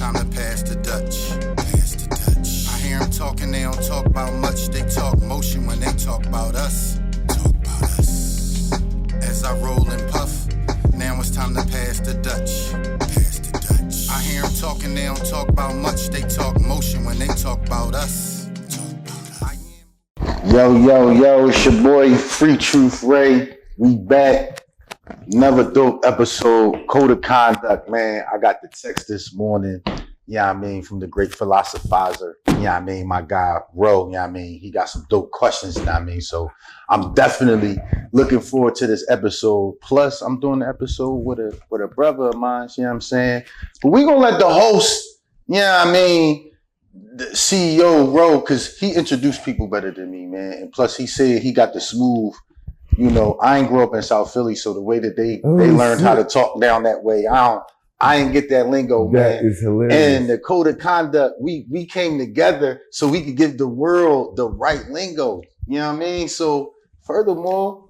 time to pass the Dutch. Pass the Dutch. I hear them talking, they don't talk about much. They talk motion when they talk about us. Talk about us. As I roll and puff, now it's time to pass the Dutch. Pass the Dutch. I hear them talking, they don't talk about much. They talk motion when they talk about us. Talk about us. Yo, it's your boy Free Truth Ray. We back. Another dope episode, Code of Conduct, man. I got the text this morning, from the great philosophizer, my guy, Ro, he got some dope questions, so I'm definitely looking forward to this episode. Plus, I'm doing the episode with a brother of mine, But we gonna let the host, the CEO, Ro, because he introduced people better than me, man. And plus, he said he got the smooth. I ain't grew up in South Philly, so the way that they learned how to talk down that way, I ain't get that lingo, man. That is hilarious. And the Code of Conduct, we came together so we could give the world the right lingo. You know what I mean? So furthermore,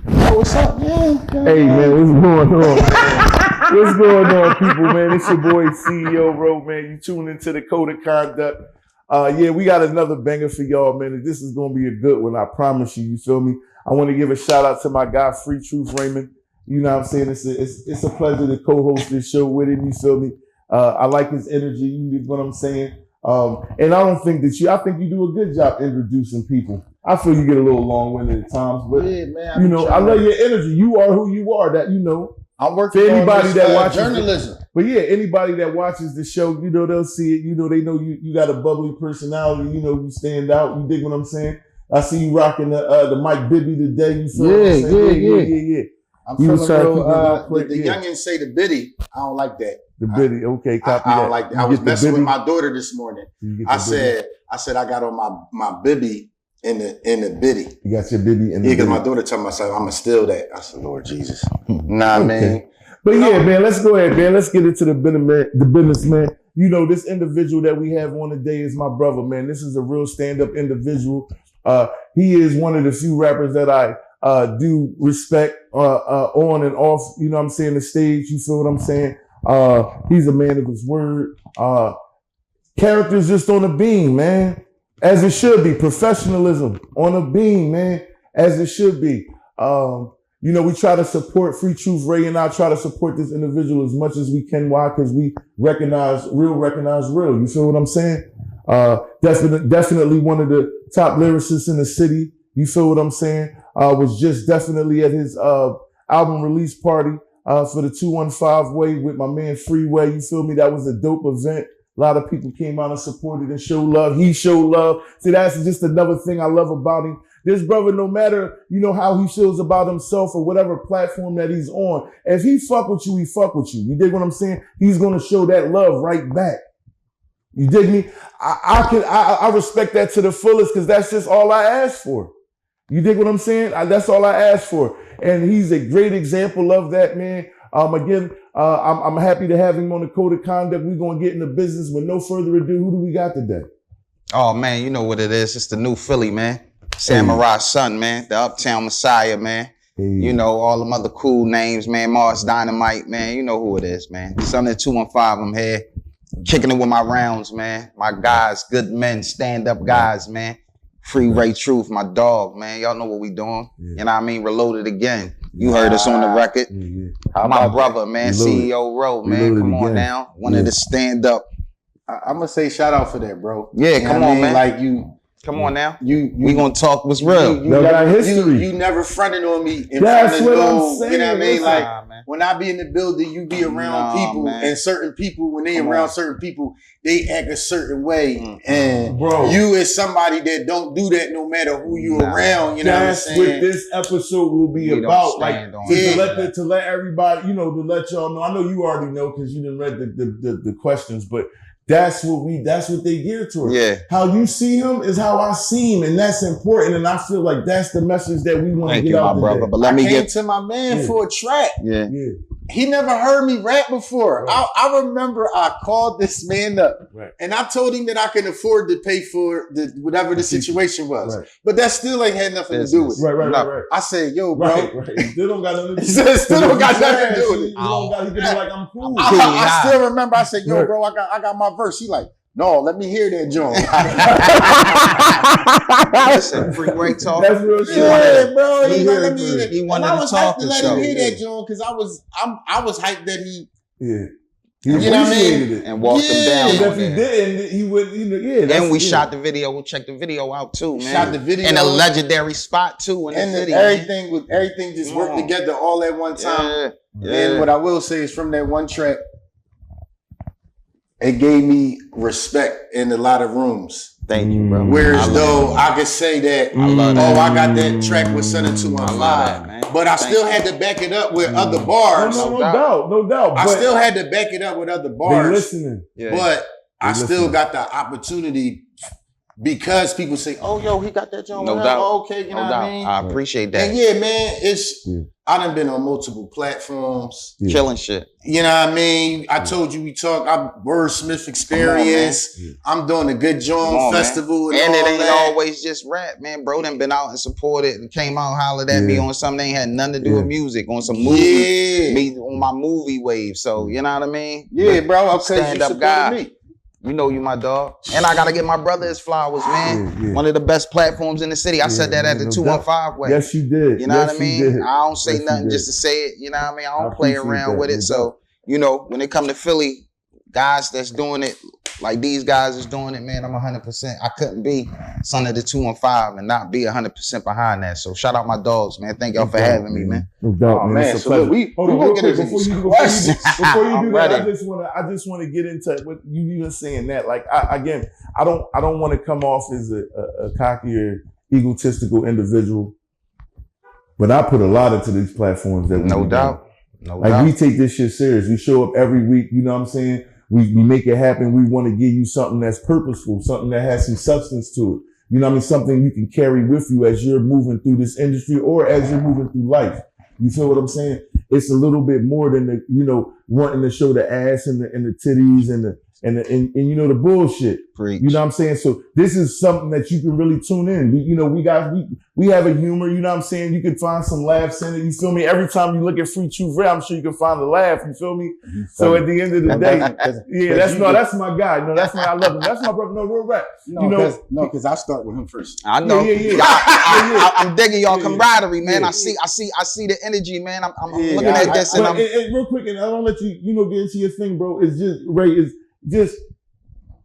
what's up, man? Hey, man, what's going on, man? What's going on, people, man? It's your boy CEO Ro, man. You tune into the Code of Conduct. We got another banger for y'all, man. This is going to be a good one. I promise you. You feel me? I want to give a shout out to my guy, Free Truth Raymond. You know what I'm saying? It's a pleasure to co-host this show with him. You feel me? I like his energy. You know what I'm saying? And I don't think I think you do a good job introducing people. I feel you get a little long-winded at times, but yeah, man, I love your energy. You are who you are. That I'm working for anybody on this, that watches journalism. But yeah, anybody that watches the show, they'll see it. They know you got a bubbly personality. You stand out. You dig what I'm saying? I see you rocking the Mike Bibby today. You feel what I'm saying? Yeah. I'm feeling real, the youngins say the biddy. I don't like that. The biddy, okay, copy I that. don't like that. I was messing with my daughter this morning. I said I got on my bibby in the biddy. You got your bibby in the biddy? Yeah, because my daughter told me, I'm going to steal that. I said, Lord Jesus. Nah, man. But man, let's go ahead, man. Let's get into the business, man. This individual that we have on today is my brother, man. This is a real stand-up individual. He is one of the few rappers that I do respect on and off, the stage. You feel what I'm saying? He's a man of his word. Character's just on a beam, man. As it should be. Professionalism on a beam, man. As it should be. We try to support Free Truth Ray, and I try to support this individual as much as we can. Why? Because we recognize real. You feel what I'm saying? Definitely one of the top lyricists in the city. You feel what I'm saying? Was just definitely at his album release party for the 215 Way with my man Freeway. You feel me? That was a dope event. A lot of people came out and supported and showed love. He showed love. See, that's just another thing I love about him. This brother, no matter, how he feels about himself or whatever platform that he's on, if he fuck with you, he fuck with you. You dig what I'm saying? He's going to show that love right back. You dig me? I respect that to the fullest because that's just all I ask for. You dig what I'm saying? That's all I ask for. And he's a great example of that, man. I'm happy to have him on the Code of Conduct. We're going to get into business. With no further ado, who do we got today? Oh, man, you know what it is. It's the new Philly, man. Samurai's son, man. The Uptown Messiah, man. Hey. All them other cool names, man. Mars Dynamite, man. You know who it is, man. Son of 215, I'm here. Kicking it with my rounds, man. My guys, good men, stand-up guys, man. Free Ray Truth, my dog, man. Y'all know what we doing. Yeah. You know what I mean? Reloaded again. You heard us on the record. Yeah. My brother, man, CEO Ro, man. Come on now. One of the stand-up. I'm going to say shout out for that, bro. Yeah, come on, man. Like you. Come on now. We gonna talk what's real. You got history. You never fronted on me. That's what I'm saying. You know what I mean? Like when I be in the building, you be around people, man. And certain people, when they around certain people, they act a certain way. And you is somebody that don't do that no matter who you around. You know what I'm saying? That's what this episode will be about. Like to let everybody, to let y'all know. I know you already know because you done read the questions, but that's what they gear towards. Yeah. How you see him is how I see him, and that's important. And I feel like that's the message that we want to get out my brother. today. But let me get to my man for a track. Yeah. he never heard me rap before. Right. I remember I called this man up Right. and I told him that I can afford to pay for whatever the situation was. Right. But that still ain't had nothing to do with it. Right. I said, yo, bro. Right. Still don't got nothing to do He said, still don't got nothing to do with it. You don't got, he can be like, I'm cool. I still remember I said, yo, Right. bro, I got my verse. He like, no, let me hear that joint. Listen, Freak Ray talk. That's real shit. Yeah, bro. He He wanted let me hear that. he wanted And I to was talk hyped to and let show. him hear that joint because I was hyped that he Yeah. He You know what I mean? appreciated it. And walked him Yeah. down. Because on if he that. didn't, he would, that's, And we shot the video. We'll check the video out too, man. shot the video in a legendary spot too in and the city. everything just worked Come on. together all at one time. Yeah. And what I will say is from that one track, it gave me respect in a lot of rooms. Thank you, bro. Whereas I though love I could say that, I love oh, that. I got that track with Son of I love that, 215, man. but I Thank still you. had to back it up with other bars. No doubt. I But still had to back it up with other they bars. listening. Yeah. But I They still listening. got the opportunity because people say, "Oh, yo, he got that joint." No with doubt. him. Oh, okay, you know no what doubt. I mean? I appreciate that. And yeah, man, it's Yeah. I done been on multiple platforms. Yeah. Killing shit. You know what I mean? I told you we talk. I'm Wordsmith Experience. man. I'm doing a Good Come Joint on, man. Festival, And it all ain't that. always just rap, man. Bro done been out and supported and came out and hollered at me Yeah. on something that ain't had nothing to do Yeah. with music, on some movie, Yeah, me on my movie wave. So you know what I mean? yeah, bro. I'm Stand you up supported guy. me. You know you my dog. And I gotta get my brother his flowers, man. Yeah. One of the best platforms in the city. I said that at the no 215 way. Yes, you did. You know Yes, what I mean? you did. I don't say Yes, you nothing did. just to say it. You know what I mean? I don't I play appreciate around that, with it. no So, you know, when it come to Philly, guys that's doing it like these guys is doing it, man, I'm 100%. I couldn't be Son of the 215 and not be 100% behind that. So shout out my dogs, man. Thank y'all for having me, man. No doubt, Oh, man. man. It's a So look, pleasure. we Hold on, gonna real get quick, into before these you do questions. that, I'm I ready. just want to get into what you even saying that. Like I don't want to come off as a cocky or egotistical individual, but I put a lot into these platforms that we No do. doubt. No Like doubt. we take this shit serious. We show up every week. You know what I'm saying? We make it happen. We want to give you something that's purposeful, something that has some substance to it. You know what I mean? Something you can carry with you as you're moving through this industry or as you're moving through life. You feel what I'm saying? It's a little bit more than the, wanting to show the ass and the titties and the bullshit. Preach. You know what I'm saying? So this is something that you can really tune in. We have a humor, you know what I'm saying? You can find some laughs in it. You feel me? Every time you look at Free Truth Ray, I'm sure you can find a laugh. You feel me? So at the end of the day, that's my guy. No, that's my, I love him. That's my brother. No, real rap. Because I start with him first. I know. Yeah. I'm digging y'all Yeah. camaraderie, man. Yeah. I see the energy, man. I'm Yeah, looking at this and But I'm real quick, and I don't let you, get into your thing, bro. It's just, Ray, it's just,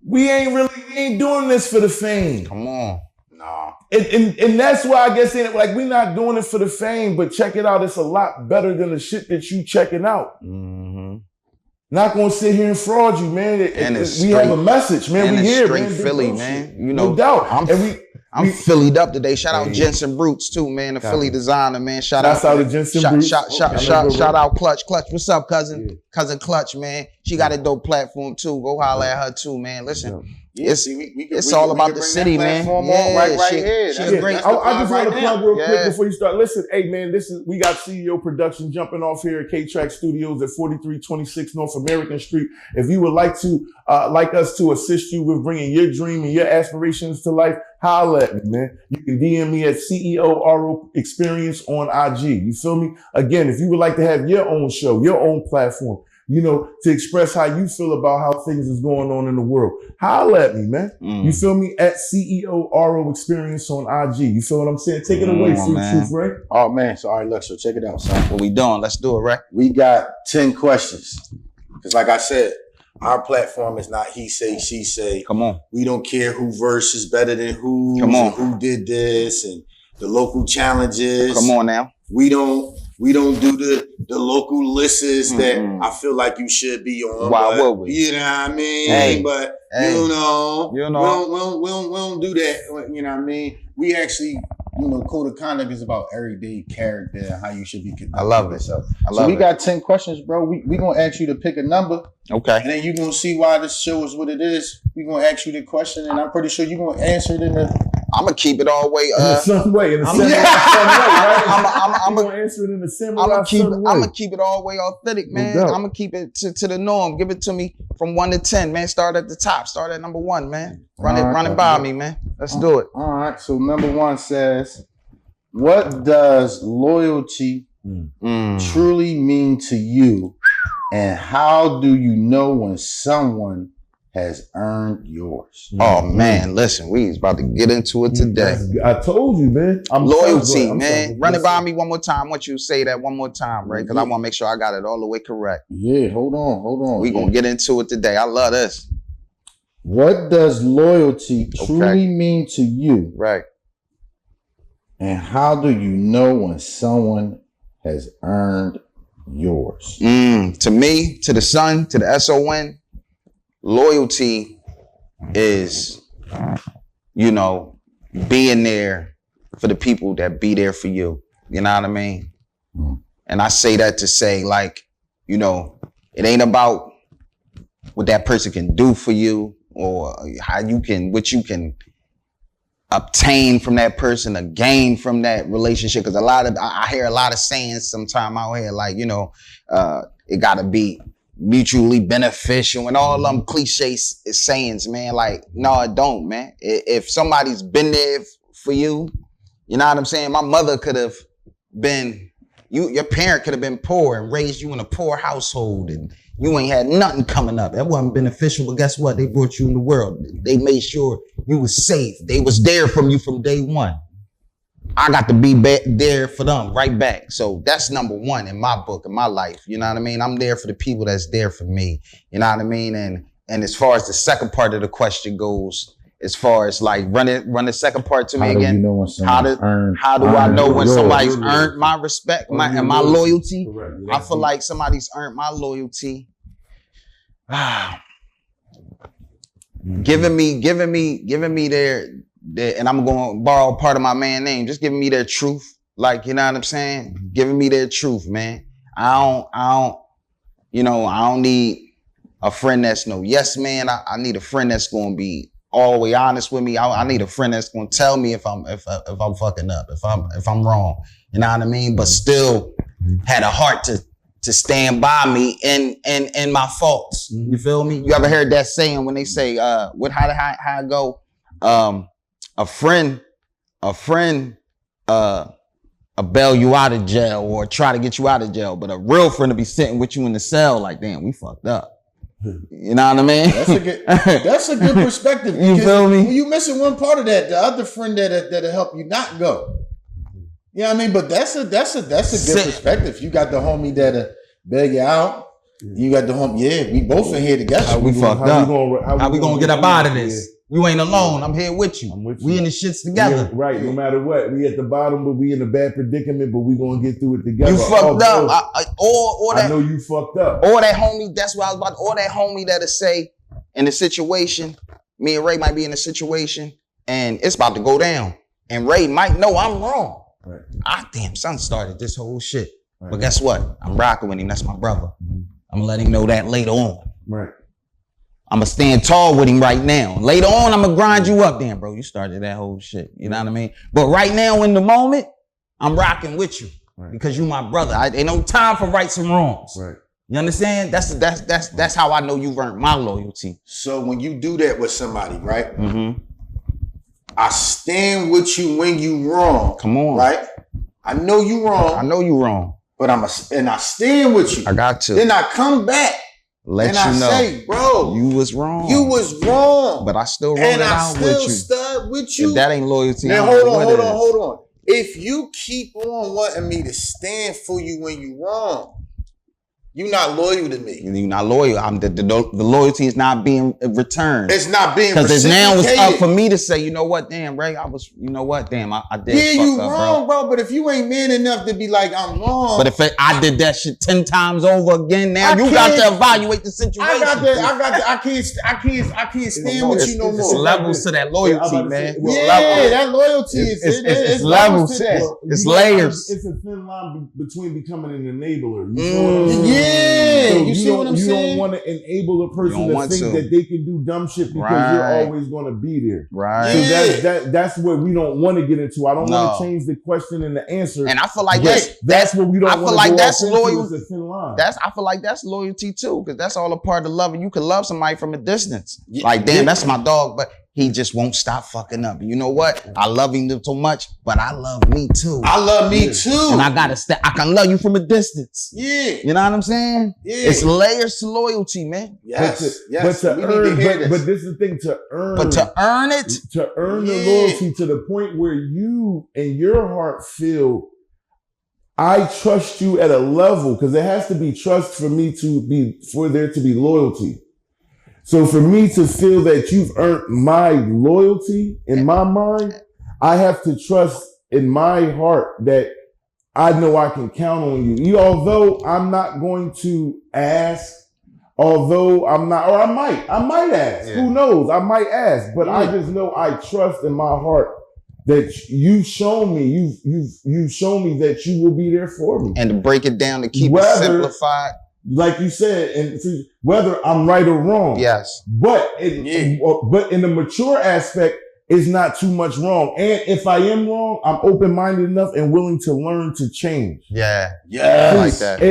we ain't doing this for the fame. come on. Nah. And that's why I guess we're not doing it for the fame, but check it out. It's a lot better than the shit that you checking out. Mm-hmm. Not gonna sit here and fraud you, man. And it's we have a straight- message, man. and We it's here, straight man. Big Philly, bullshit. man. You know, no doubt. I'm Phillied up today. Shout out Hey. Jensen Brutes too, man. The Got Philly it. designer, man. Shout Shouts out out to Jensen shout, Brutes. shout, shout, Okay. shout, shout out Clutch. Clutch, what's up, cousin? Yeah. Cousin Clutch, man. She got a dope platform too. Go holler at her too, man. Listen, Yeah, It's- see, we it's all about the bring city, that man. platform Yeah, on right she- here. she That's- a great- that's I the just vibe want to right plug now. real quick Yeah. before you start. Listen, hey man, we got CEO Production jumping off here at K-Track Studios at 4326 North American Street. If you would like us to assist you with bringing your dream and your aspirations to life, holla at me, man. You can DM me at CEO RO Experience on IG. You feel me? Again, if you would like to have your own show, your own platform, to express how you feel about how things is going on in the world, holla at me, man. You feel me? At CEO RO Experience on IG. You feel what I'm saying? Take it away, Free man. Truth, Ray. Oh man, so all right, look, so check it out, son. What we doing? Let's do it, right? We got 10 questions. Because like I said, our platform is not he say, she say. Come on. We don't care who verse is better than who, Come on. who did this, and the local challenges. Come on now. We don't do the local lists that Mm-mm. I feel like you should be on. Why but, would we? You know what I mean? Hey. But Hey. you know, You know. we don't do that. You know what I mean? We actually, code of conduct is about everyday character and how you should be conducting I love it. yourself. I love So we it. got 10 questions, bro. We gonna ask you to pick a number, Okay. and then you're gonna see why this show is what it is. We gonna ask you the question, and I'm pretty sure you're gonna answer it in the I'm gonna keep it all the way. In the sun way, in the I'm samurai sun way, right? I'm You gonna answer it in the samurai gonna sun way. keep it all the way authentic, man. doubt. I'm gonna keep it to the norm. Give it to me from 1 to 10, man. Start at the top. Start at number 1, man. Run it by me, man. Let's do it. All right. So number 1 says, what does loyalty truly mean to you, and how do you know when someone has earned yours? Oh man, listen, we is about to get into it today. I told you, man. Loyalty, man. Run it by me one more time. I want you to say that one more time, right? Because I want to make sure I got it all the way correct. Yeah, hold on. We gonna get into it today. I love this. What does loyalty truly mean to you? Right. And how do you know when someone has earned yours? To me, to the son, to the SON, loyalty is, being there for the people that be there for you. You know what I mean? And I say that to say, like, it ain't about what that person can do for you or what you can obtain from that person or gain from that relationship. Because I hear a lot of sayings sometime out here, like, it gotta be mutually beneficial and all them cliche sayings, man. Like, no, it don't, man. If somebody's been there for you, you know what I'm saying? My mother could have been, your parent could have been poor and raised you in a poor household and you ain't had nothing coming up. That wasn't beneficial, but guess what? They brought you in the world. They made sure you was safe. They was there from you from day one. I got to be there for them right back. So that's number 1 in my book, in my life. You know what I mean? I'm there for the people that's there for me. You know what I mean? And as far as the second part of the question goes, as far as like run the second part to me again. How do I know when somebody's earned my respect and my loyalty? I feel like somebody's earned my loyalty. Giving me their, and I'm going to borrow part of my man's name, just giving me their truth. Like, you know what I'm saying? Giving me their truth, man. I don't need a friend that's no yes man. I need a friend that's going to be all the way honest with me. I need a friend that's going to tell me if I'm fucking up, if I'm wrong. You know what I mean? But still had a heart to stand by me in my faults. You feel me? You ever heard that saying when they say, how it go? A friend, bail you out of jail or try to get you out of jail, but a real friend to be sitting with you in the cell like, damn, we fucked up. You know what I mean? That's a good perspective. You feel me? You missing one part of that. The other friend that'll help you not go. You know what I mean? But that's a good perspective. You got the homie that'll bail you out. You got the homie. Yeah, we both in here together. How we fucked up? How we gonna get up out of this? You ain't alone. I'm here with you. We in the shits together. Yeah, right. No matter what, we at the bottom, but we in a bad predicament. But we gonna get through it together. You fucked up. I know you fucked up. Or that homie. That's what I was about. Or that homie that'll say in a situation, me and Ray might be in a situation, and it's about to go down, and Ray might know I'm wrong. Right. Damn, son started this whole shit. Right. But guess what? I'm rocking with him. That's my brother. I'm gonna let him know that later on. Right. I'm gonna stand tall with him right now. Later on, I'm gonna grind you up. Damn, bro, you started that whole shit. You know what I mean? But right now, in the moment, I'm rocking with you because you my brother. Ain't no time for rights and wrongs. Right. You understand? That's how I know you've earned my loyalty. So when you do that with somebody, right? Mm-hmm. I stand with you when you wrong. Come on, right? I know you wrong. But I stand with you. I got to. Then I come back. Let and you know, say, bro, you was wrong. But I still rolled it out with you. Stood with you. If that ain't loyalty, now hold on. If you keep on wanting me to stand for you when you wrong, you're not loyal to me. You're not loyal. The loyalty is not being returned. It's not being because now it's up for me to say, you know what, damn, Ray, I did. Yeah, you up, wrong, bro. But if you ain't man enough to be like, I'm wrong. But if I did that shit 10 times over again, now you got to evaluate the situation. I can't stand with you no more. It's levels to that loyalty, man. That loyalty is levels to that. It's layers. It's a thin line between becoming an enabler. You know what I'm saying? Yeah, So you see what I'm you saying? don't want to enable a person don't to want think to. that they can do dumb shit because Right. you're always going to be there. Right. So that's what we don't want to get into. I don't want No. to change the question and the answer. And I feel like but that's what we don't I want feel to like go that's off into. loyal. It's a thin line. I feel like that's loyalty too, because that's all a part of loving. You can love somebody from a distance. Yeah. Like, damn, that's my dog, but he just won't stop fucking up. You know what? I love him so much, but I love me too. I love me too. And I gotta I can love you from a distance. Yeah. You know what I'm saying? Yeah. It's layers to loyalty, man. Yes. But Yes. to We earn, need to hear this. but this is the thing, to earn. But to earn it, to earn the Yeah. loyalty to the point where you and your heart feel, I trust you at a level, because there has to be trust for there to be loyalty. So for me to feel that you've earned my loyalty in my mind, I have to trust in my heart that I know I can count on you. Although I'm not going to ask, although I'm not, or I might ask. Yeah. Who knows? I might ask, but I Yeah. just know I trust in my heart that you've shown me, you've shown me that you will be there for me. and to break it down to keep it Whether- simplified. Like you said, and whether I'm right or wrong. Yes. But in the mature aspect, it's not too much wrong. And if I am wrong, I'm open-minded enough and willing to learn to change. Yeah. Yes. I like that.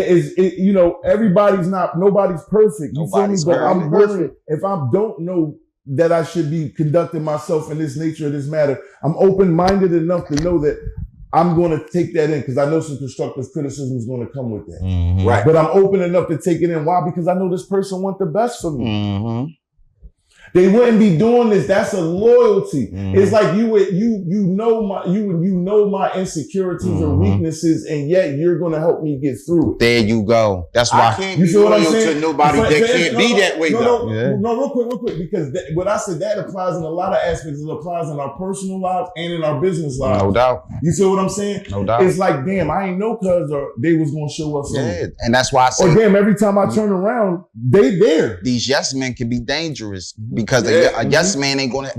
Nobody's perfect. You Nobody's feel me? But I'm perfect. willing, if I don't know that I should be conducting myself in this nature of this matter, I'm open-minded enough to know that I'm going to take that in, because I know some constructive criticism is going to come with that. Mm-hmm. Right. But I'm open enough to take it in. Why? Because I know this person wants the best for me. Mm-hmm. They wouldn't be doing this. That's a loyalty. Mhm. It's like you know my insecurities or Mhm. weaknesses, and yet you're going to help me get through it. There you go. That's I why. can't You be feel what I'm loyal saying? to nobody But- that but- can't be that way though. Yeah. No, real quick, because what I said, that applies in a lot of aspects. It applies in our personal lives and in our business lives. No doubt. You see what I'm saying? No doubt. It's like, damn, I ain't know cuz or they was going to show up for me. Yeah. And that's why I Or say damn, every time I turn around, they there. these yes men can be dangerous because Yeah. a yes man ain't gonna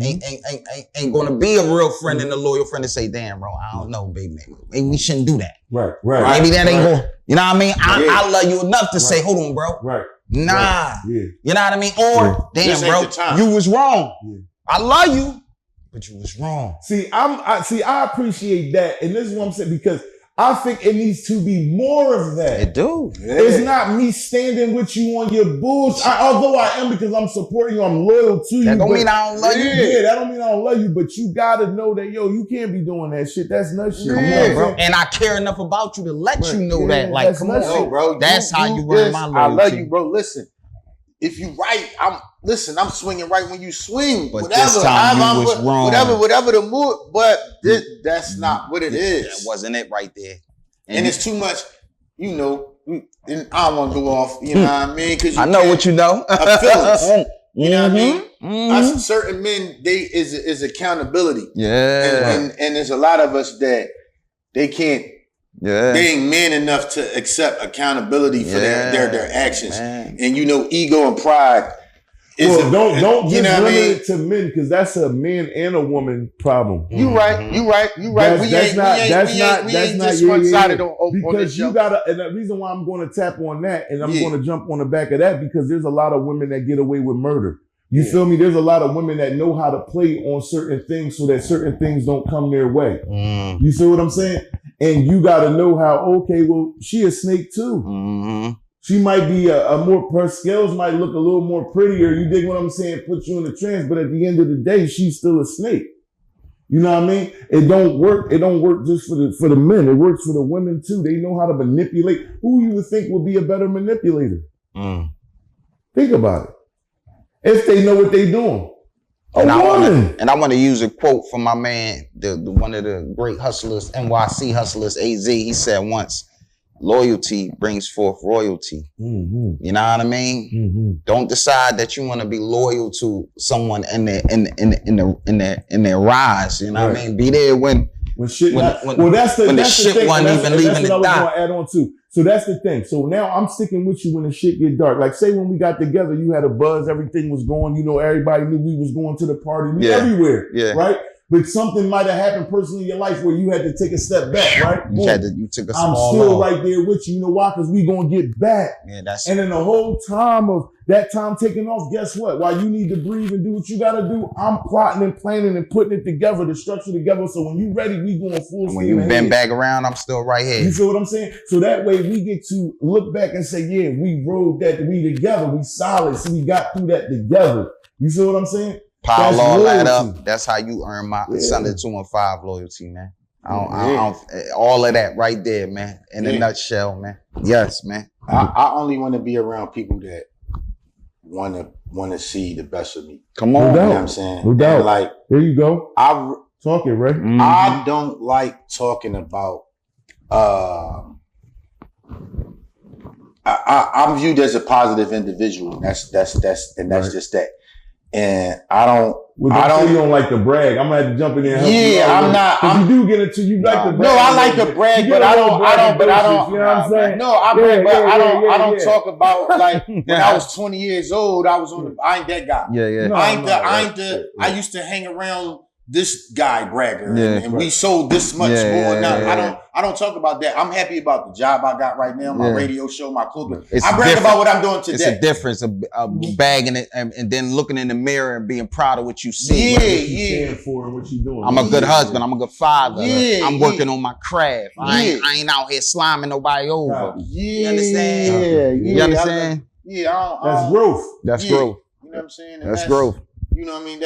be a real friend and a loyal friend to say, damn, bro, I don't know, baby. Maybe we shouldn't do that. Right. Maybe that ain't Right. going, you know what I mean? Yeah. I love you enough to say, hold on, bro. Right. Nah. Right. Yeah. You know what I mean? Or, Yeah. damn, This ain't bro, the time. you was wrong. Yeah. I love you, but you was wrong. See, I appreciate that, and this is what I'm saying, because I think it needs to be more of that. It do. It's not me standing with you on your bullshit. Although I am, because I'm supporting you, I'm loyal to you. That don't but- mean I don't love you. Yeah, that don't mean I don't love you, but you gotta know that, yo, you can't be doing that shit. That's nut shit. Come You know on, what I'm bro. saying? And I care enough about you to let Right. you know Yeah, that. Like, that's come nuts. on. No, bro. That's how you run this. my I love loyalty. you, bro. Listen, if you right, I'm swinging right when you swing. But whatever, this time however you was I'm- wrong. Whatever the mood, but that's not what it is. That wasn't it right there. And it's too much, and I don't want to go off, you know what I mean? Because I know what you know. feelings. You know what I mean? Mhm. Certain men, is accountability. Yeah. And there's a lot of us that they can't, Yeah. they ain't man enough to accept accountability for their actions. Man. And ego and pride is Well, don't just you know what I limit mean? it to men, because that's a man and a woman problem. You right. That's not just yeah, one-sided yeah. on this Because show. you gotta, and the reason why I'm going to tap on that, and I'm Yeah. going to jump on the back of that, because there's a lot of women that get away with murder. You Yeah. feel me? There's a lot of women that know how to play on certain things so that certain things don't come their way. Mm. You see what I'm saying? And you got to know how, okay, well, she a snake too. Mhm. She might be her scales might look a little more prettier. You dig what I'm saying? Put you in the trance, but at the end of the day, she's still a snake. You know what I mean? It don't work. It don't work just for the men. It works for the women too. They know how to manipulate. Who you would think would be a better manipulator? Mm. Think about it. If they know what they're doing. And I woman. want to use a quote from my man, the one of the great hustlers, NYC hustlers, AZ. He said once, "Loyalty brings forth royalty." Mm-hmm. You know what I mean? Mm-hmm. Don't decide that you want to be loyal to someone in their rise. You know what I Right. mean? Be there when That's the when the shit thing. wasn't And even that's leaving what I the was dot. going to add on to. So that's the thing. So now I'm sticking with you when the shit get dark. Like say when we got together, you had a buzz, everything was going. You know, everybody knew we was going to the party. We Yeah. everywhere, Yeah. right? but something might have happened personally in your life where you had to take a step back, right? You took a I'm small still loss. right there with you. You know why? Because we gonna get back. Yeah, that's And in the whole time of that time taking off, guess what? While you need to breathe and do what you gotta do, I'm plotting and planning and putting it together, the structure together. So when you ready, we going full steam when you ahead. bend back around, I'm still right here. You feel what I'm saying? So that way we get to look back and say, yeah, we rode that, we together, we solid, so we got through that together. You feel what I'm saying? Pile That's all that loyalty. up. That's how you earn my Yeah. Sunday 2 and 5 loyalty, man. I don't, all of that right there, man. In a nutshell, man. Yes, man. I only want to be around people that want to see the best of me. Come No on. You know doubt. what I'm saying? No doubt. And like There you go. I Talk it, Ray. I don't like talking about. I'm viewed as a positive individual. That's just that. And I don't. I don't. You don't like to brag. I'm gonna have to jump in there. And help you Yeah, out I'm not. Because you do get into you like to brag. No, I like to brag, but I don't. You know what I'm saying? No, I brag, but I don't yeah. talk about like when I was 20 years old. I was on. I ain't that guy. Yeah, yeah. No, I ain't the. right. I used to hang around this guy bragger, Yeah. and we sold this much Yeah, more. yeah, Now yeah. I don't talk about that. I'm happy about the job I got right now, my Yeah. radio show, my cooking. It's I brag different. about what I'm doing It's a today. difference of bagging it and then looking in the mirror and being proud of what you see. Yeah, What you yeah. stand for and what you doing. I'm a good husband. I'm a good father. Yeah, I'm working on my craft. I Yeah. ain't out here sliming nobody over. Yeah, understand? You understand? Yeah, That's growth. That's Yeah. growth. You know what I'm saying? And That's growth. You know what I mean?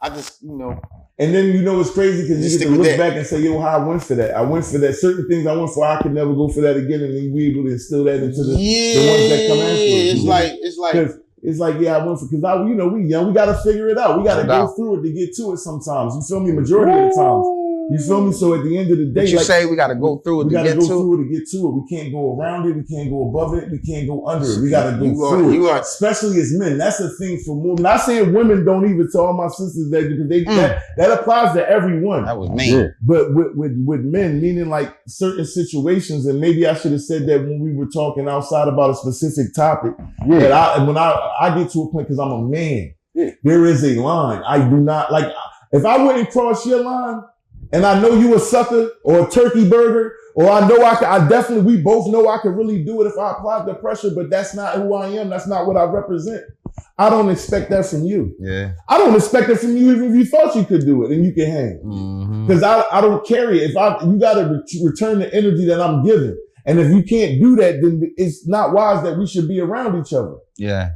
I just, And then you know it's crazy because you Just get stick to with look that. back and say, yo, how I went for that. I went for that. Certain things I went for, I could never go for that again. And then we able to instill that into the ones that come after us. It's like, Because it's like, yeah, I went for, because we young, we got to figure it out. We got to No go doubt. through it to get to it sometimes. You feel me? Majority of the times. You feel me? So at the end of the day, What you like, say we got to go through it we to got to get go to? through it to get to it. We can't go around it. We can't go above it. We can't go under it. We got to go through it. You are, Especially as men. That's the thing for more. Not saying women don't even tell all my sisters that because that applies to everyone. That was me. But with men, meaning like certain situations, and maybe I should have said that when we were talking outside about a specific topic. That when I get to a point because I'm a man, there is a line. I do not like if I wouldn't cross your line. And I know you a sucker or a turkey burger, or I know we both know I could really do it if I applied the pressure, but that's not who I am. That's not what I represent. I don't expect that from you. Yeah. I don't expect it from you even if you thought you could do it and you can hang. Mm-hmm. Because I don't carry it. You got to return the energy that I'm giving. And if you can't do that, then it's not wise that we should be around each other. Yeah.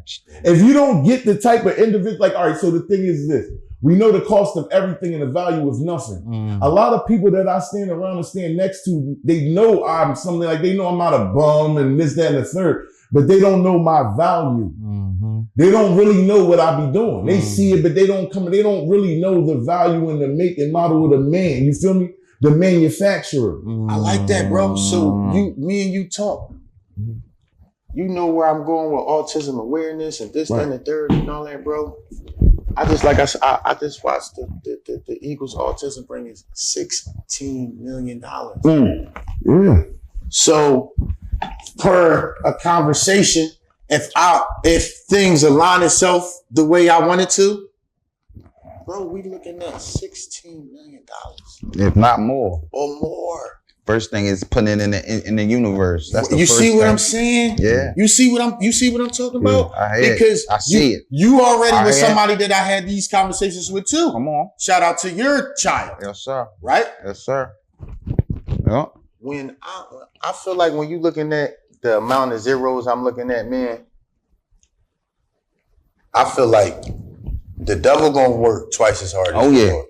If you don't get the type of individual, like, all right, so the thing is this. We know the cost of everything and the value of nothing. Mm. A lot of people that I stand around and stand next to, they know I'm something like, they know I'm not a bum and this, that, and the third, but they don't know my value. Mm-hmm. They don't really know what I be doing. They see it, but they don't really know the value and the make and model of the man. You feel me? The manufacturer. I like that, bro. So me and you talk. You know where I'm going with autism awareness and this, that, and the third and all that, bro. I just watched the Eagles autism bring is $16 million. Yeah. So per a conversation, if things align itself the way I want it to, bro, we looking at $16 million If not more. or more. First thing is putting it in the universe. That's the You first see what thing. I'm saying? Yeah. You see what I'm talking about? I hear it. Because I see it. You already I with hear it. somebody that I had these conversations with too. Come on. Shout out to your child, Yes, sir. right? Yes, sir. Yeah. When I feel like when you looking at the amount of zeros I'm looking at, man, I feel like the devil gonna work twice as hard as Oh, the yeah. Lord.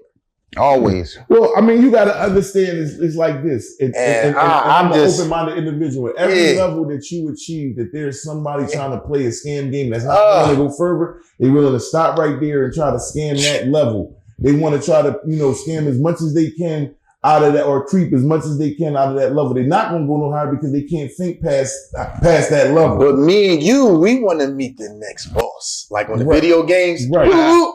Always. Well, I mean, you got to understand it's like this. I'm an open-minded individual. At every level that you achieve, that there's somebody trying to play a scam game that's not willing to go further. They're willing to stop right there and try to scam that level. They want to try to, scam as much as they can out of that, or creep as much as they can out of that level. They're not gonna go no higher because they can't think past that level. But me and you, we want to meet the next boss. Like on the Right. video games. Right.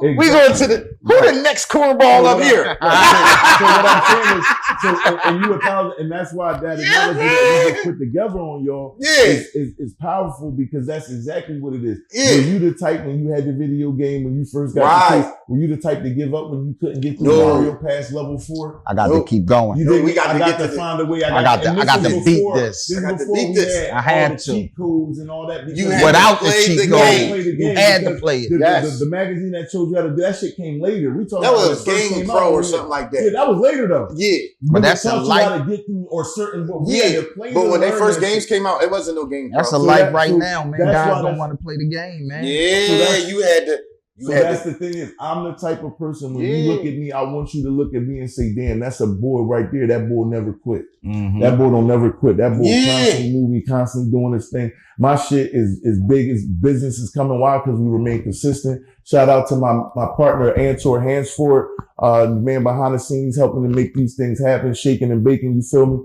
We going to the the next cornball up here. So what I'm saying is, and you 1,000, and that's why that analogy that we just put together on y'all Yeah. is powerful, because that's exactly what it is. Yeah. Were you the type when you had the video game, when you first got Right. the case, were you the type to give up when you couldn't get through No. Mario past level 4? I got Nope. to keep going. You No, did. we got I to got get to to find a way. I got to- and I got was to beat before- this. This I got was to before beat we this. had I all had the to. cheat codes and all that. You because- had Without to the play cheat the code. game. Play the game You had to because play it. Yes. the magazine that showed you how to do that shit came later. We talking That about was when it first Game came Pro out. or something like Yeah, that. that was later though. Yeah. But that's taught a you life. how to get through or certain. We Yeah. had to play But to when they learn first that games shit. came out, it wasn't no Game Pro. That's a So life that- right so now, man. that's Guys why don't that's- want to play the game, man. Yeah, that's- you had to. You So had that's to. the thing is, I'm the type of person when Yeah. you look at me, I want you to look at me and say, "Damn, that's a boy right there. That boy never quit. Mhm. That boy don't never quit. That boy Yeah. constantly moving, constantly doing his thing." My shit is big as business is coming wild because we remain consistent. Shout out to my partner Antor Hansford, the man behind the scenes helping to make these things happen, shaking and baking. You feel me?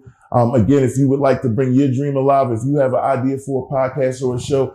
Again, if you would like to bring your dream alive, if you have an idea for a podcast or a show,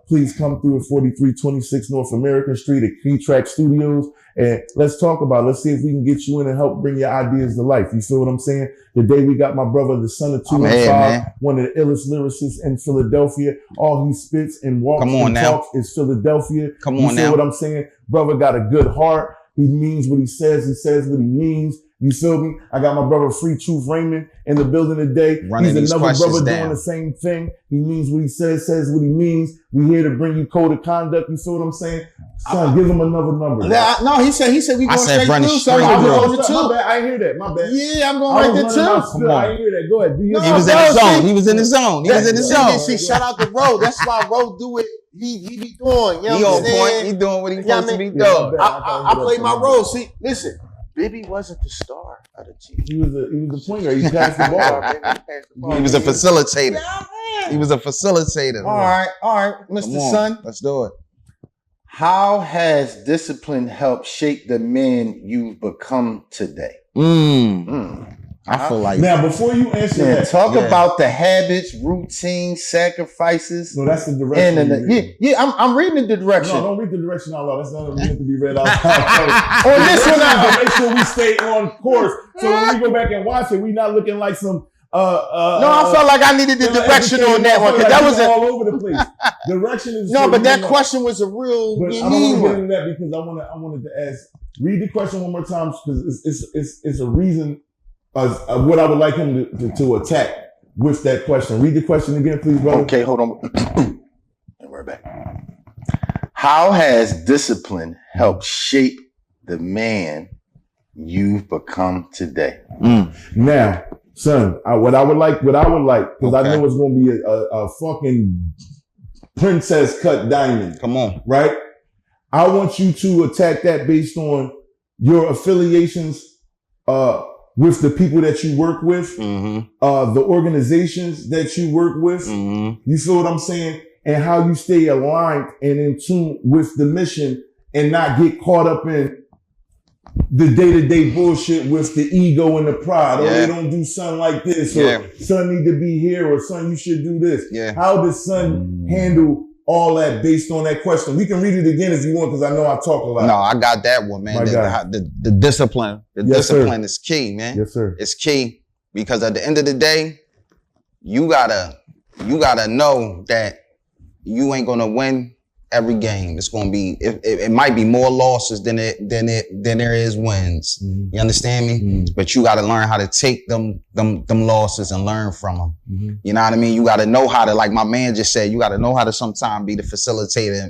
please come through at 4326 North American Street at Key Track Studios, and let's talk about it. Let's see if we can get you in and help bring your ideas to life. You feel what I'm saying? Today we got my brother, the son of 2 I'm and here, 5, man. one of the illest lyricists in Philadelphia. All he spits and walks Come on and now. talks is Philadelphia. Come You on feel now. what I'm saying? Brother got a good heart. He means what he says what he means. You feel me? I got my brother Free Truth Raymond in the building today. Running He's these another questions brother down. doing the same thing. He means what he says what he means. We here to bring you code of conduct. You feel what I'm saying? Son, give him another number. No, he said we I going said straight run it through. So straight I'm through. going to My two. bad. I ain't hear that. My bad. Yeah, I'm I going right was there running my too. spiel. I ain't hear that. Go ahead. Do your No, He was in bro, his zone. see- He was in his zone. He was in his zone. See, shout out to Ro. That's why Ro do it. He be doing. You know He what on I'm saying? point. He doing what he Yeah, supposed to be man. Yeah, doing. my bad. I played my role. See, listen, Bibby wasn't the star of the team. He was a pointer. He passed the ball. He was a facilitator. He was a facilitator. All right, Come Mr. on. Son. Let's do it. How has discipline helped shape the man you've become today? I feel like Now, before you answer Man, that, talk Yeah. about the habits, routines, sacrifices. no, that's the direction. And you read. I'm reading the direction. No, don't read the direction out loud. That's not meant to be read out loud. On this one, to make sure we stay on course. So when we go back and watch it, we not looking like some. No, I felt like I needed the direction on that one because that was all over the place. Direction is no, so but you that know. question was a real But I unique don't want to get one. into that because I wanted to ask. Read the question one more time because it's a reason what I would like him to attack with that question. Read the question again, please, brother. Okay, hold on. And we're back. How has discipline helped shape the man you've become today? Now, son, what I would like, because I Okay. know it's going to be a fucking princess cut diamond, come on. right? I want you to attack that based on your affiliations with the people that you work with, the organizations that you work with. You feel what I'm saying? And how you stay aligned and in tune with the mission and not get caught up in the day-to-day bullshit with the ego and the pride. Oh, Yeah. they don't do something like this, or Yeah. son need to be here, or son, you should do this. Yeah. How does son handle all that based on that question? We can read it again if you want, because I know I talk a lot. No, I got that one, man. My The, guy. the discipline. The Yes, sir. discipline is key, man. Yes, sir. It's key because at the end of the day, you gotta know that you ain't gonna win every game. It's gonna be it might be more losses than there is wins. Mhm. You understand me? Mhm. But you gotta learn how to take them losses and learn from them. Mhm. You know what I mean? You gotta know how to, like my man just said, you gotta know how to sometimes be the facilitator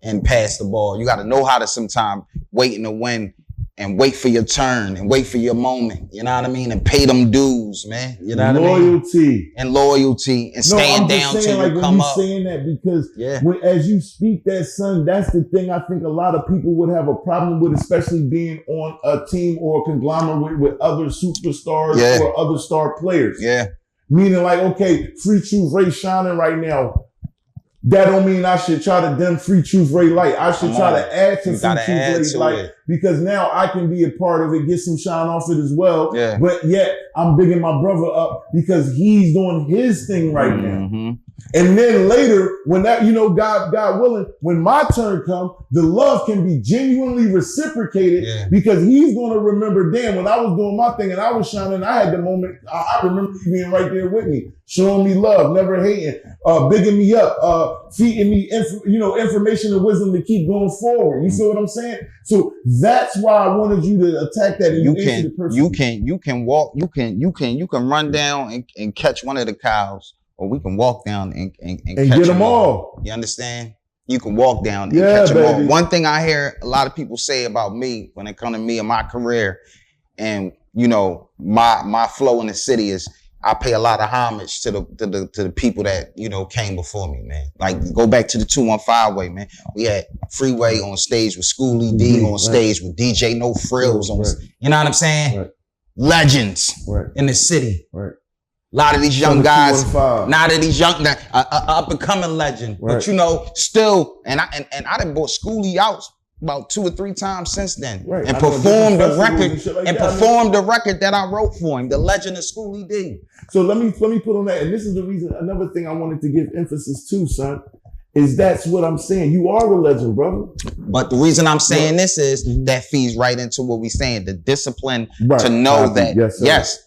and pass the ball. You gotta know how to sometimes wait in the win and wait for your turn and wait for your moment. You know what I mean? And pay them dues, man. You know what I mean? Loyalty. And loyalty and stand I'm just down saying, till like, you when come you up. saying that because Yeah. as you speak that, son, that's the thing I think a lot of people would have a problem with, especially being on a team or a conglomerate with other superstars Yeah. or other star players. Yeah. Meaning like, okay, Free Truth Ray shining right now. that don't mean I should try to dim Free Truth Ray light. I should Come try on. to add to You Free gotta Truth add Ray's to light it. because now I can be a part of it, get some shine off it as well. Yeah. But yet I'm bigging my brother up because he's doing his thing right now. Mhm. And then later, when that, God willing, when my turn comes, the love can be genuinely reciprocated Yeah. because he's going to remember, damn, when I was doing my thing and I was shining, I had the moment, I remember you being right there with me, showing me love, never hating, bigging me up, feeding me, information and wisdom to keep going forward. You see what I'm saying? So that's why I wanted you to attack that. And You can walk, you can run down and catch one of the cows, or we can walk down and catch get them all. You understand? You can walk down and Yeah, catch them all. baby. One thing I hear a lot of people say about me when it comes to me and my career, and my flow in the city is I pay a lot of homage to the people that came before me, man. Like go back to the 215 way, man. We had Freeway on stage with Schoolie D on stage with DJ No Frills on. Right. You know what I'm saying? Right. Legends Right. in the city. Right. A lot of these young guys, 215. now that these young, up and coming legend, Right. but still, and I done bought Schoolie out about 2 or 3 times since then, Right. and I know performed the different festivals record, and shit like and that. performed the record that I wrote for him, The Legend of Schoolie D. So let me put on that. And this is the reason, another thing I wanted to give emphasis to, son, is that's what I'm saying. You are a legend, brother. But the reason I'm saying this is that feeds right into what we're saying, the discipline Right. to know Copy. that, Yes, sir.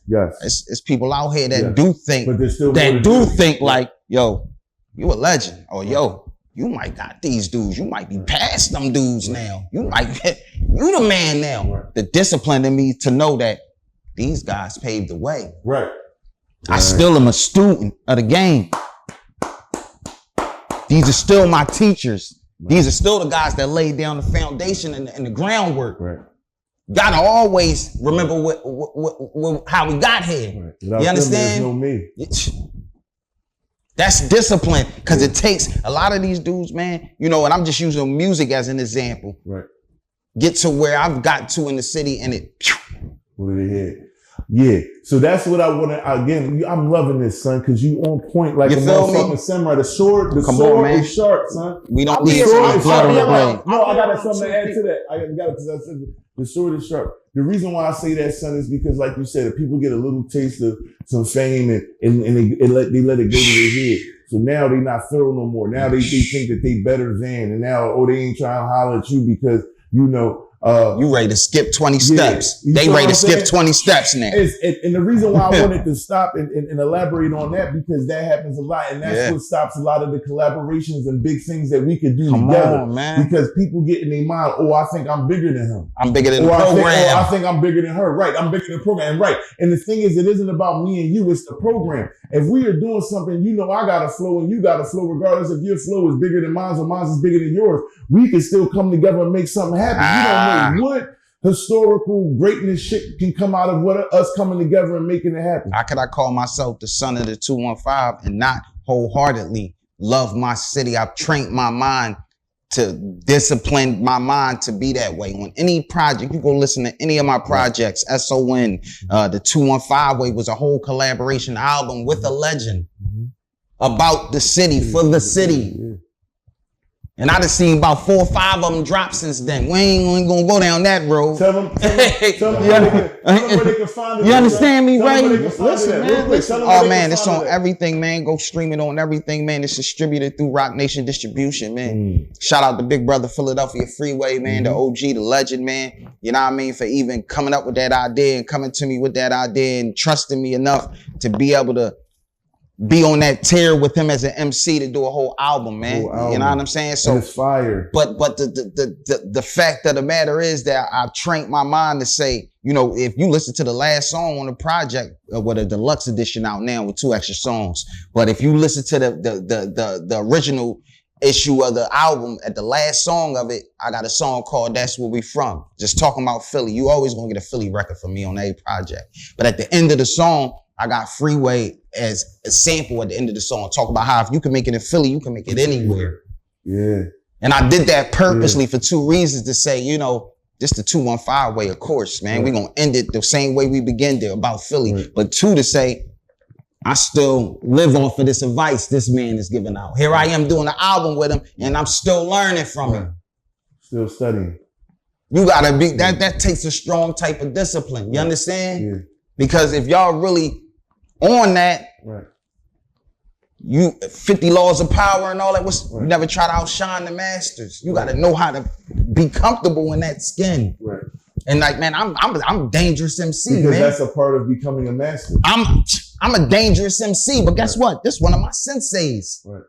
Yes. it's people out here that Yeah. do think, But there's still more to that do do. think like, yo, you a legend, or yo, you might got these dudes, you might be past them dudes now. You might, you the man now. Right. The discipline in me to know that these guys paved the way. Right. I still am a student of the game. These are still my teachers. These are still the guys that laid down the foundation and the groundwork. Right. Gotta always remember how we got here. Right. Without You them, there's understand? no me. That's discipline, because it takes a lot of these dudes, man, and I'm just using music as an example, Right. get to where I've got to in the city and it. What did they hit? Yeah. So that's what I want to, again, I'm loving this, son, because you on point like You a feel me? motherfucking samurai. The sword Come on, sword man. is sharp, son. We don't The need sword some is blood on sharp. the blade. No, I got something to add to that. I got it because the sword is sharp. The reason why I say that, son, is because, like you said, if people get a little taste of some fame and they let it go to their head. So now they not thorough no more. Now they think that they better than, and now they ain't trying to holler at you because You ready to skip 20 steps. You They know ready what to I'm skip saying? 20 steps now. And the reason why I wanted to stop and elaborate on that, because that happens a lot, and that's Yeah. what stops a lot of the collaborations and big things that we could do Come together. on, man. Because people get in their mind, oh, I think I'm bigger than him. I'm bigger than the Or program. I think I'm bigger than her. Right. I'm bigger than the program. Right. And the thing is, it isn't about me and you. It's the program. If we are doing something, I got a flow and you got a flow, regardless if your flow is bigger than mine or mine is bigger than yours, we can still come together and make something happen. You don't know what historical greatness shit can come out of us coming together and making it happen. How could I call myself the son of the 215 and not wholeheartedly love my city? I've trained my mind to discipline my mind to be that way. On any project, you go listen to any of my projects, SON, the 215 Way was a whole collaboration album with a legend about the city, for the city. And I done seen about 4 or 5 of them drop since then. We ain't gonna go down that road. Tell them where they can find it. You understand me, Tell them right? where they can find Listen, it at. man. Real quick, Listen. tell them where Oh they man, can it's find on it at. everything, man. Go stream it on everything, man. It's distributed through Rock Nation Distribution, man. Shout out to Big Brother Philadelphia Freeway, man. The OG, the legend, man. You know what I mean? For even coming up with that idea and coming to me with that idea and trusting me enough to be able to be on that tier with him as an MC to do a whole album, man. Whole album. You know what I'm saying? And So it's fire. but the fact of the matter is that I've trained my mind to say, if you listen to the last song on the project, with a deluxe edition out now with 2 extra songs, but if you listen to the original issue of the album, at the last song of it, I got a song called That's Where We From. Just talking about Philly. You always gonna get a Philly record from me on a project. But at the end of the song, I got Freeway as a sample at the end of the song. Talk about how if you can make it in Philly, you can make it anywhere. Yeah. And I did that purposely for 2 reasons: to say, this the 215 way, of course, man. Right. We're going to end it the same way we began it, about Philly. Right. But 2, to say, I still live off of this advice this man is giving out. Here I am doing an album with him, and I'm still learning from him. Still studying. You gotta be, that takes a strong type of discipline. You understand? Yeah. Because if y'all really on that, Right. you 50 laws of power and all that, you never try to outshine the masters. You gotta know how to be comfortable in that skin. Right. And like, man, I'm dangerous MC, Because man. that's a part of becoming a master. I'm a dangerous MC, but guess what? This one of my senseis. Right.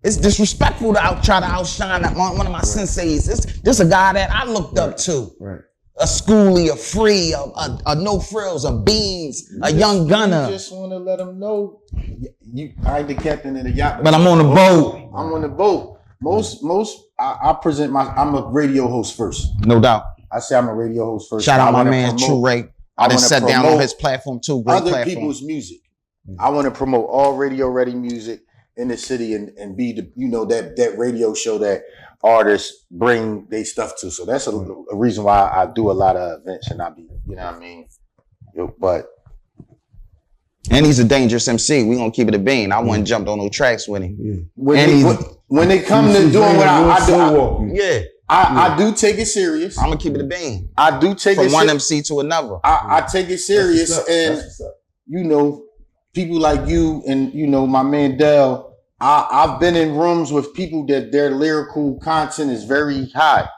It's disrespectful to try to outshine one of my senseis. This a guy that I looked up to. Right. A Schoolie, a Free, a No Frills, a Beans, a Young Gunner. You just want to let them know I ain't the captain of the yacht, But I'm on the boat. I'm on the boat. I present I'm a radio host first. No doubt. I say I'm a radio host first. Shout out I my wanna man promote True Ray. I done sat down on his platform too. Great other platform. people's music. I want to promote all radio ready music in the city and be the that radio show that artists bring their stuff to. So that's a reason why I do a lot of events and I be, you know what I mean? But and he's a dangerous MC. We gonna keep it a bean. I wouldn't jumped on no tracks with him. Yeah. when they come to doing what I do, Yeah. I do take it serious. I'm gonna keep it a bean. I do take From it one MC to another. I take it serious, and people like you and my man Dell. I've been in rooms with people that their lyrical content is very high.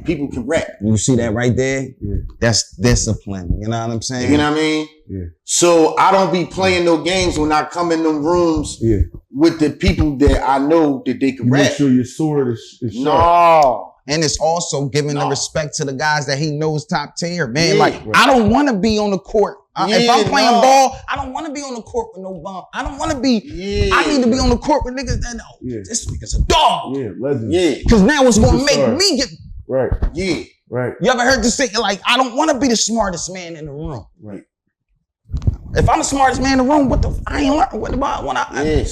People can rap. You see that right there? Yeah. That's discipline. You know what I'm saying? You know what I mean? Yeah. So I don't be playing no games when I come in them rooms with the people that I know that they can You rap. make sure your sword is sharp. No. And it's also giving the respect to the guys that he knows top tier, man. Yeah. Like, I don't want to be on the court. If I'm playing no. ball, I don't want to be on the court with no bump. I don't want to be. Yeah. I need to be on the court with niggas that know this nigga's a dog. Yeah, legend. Yeah. Because now it's going to make Superstar. me get. Right. Yeah. Right. You ever heard this thing? Like, I don't want to be the smartest man in the room. Right. If I'm the smartest man in the room, I ain't learning what about when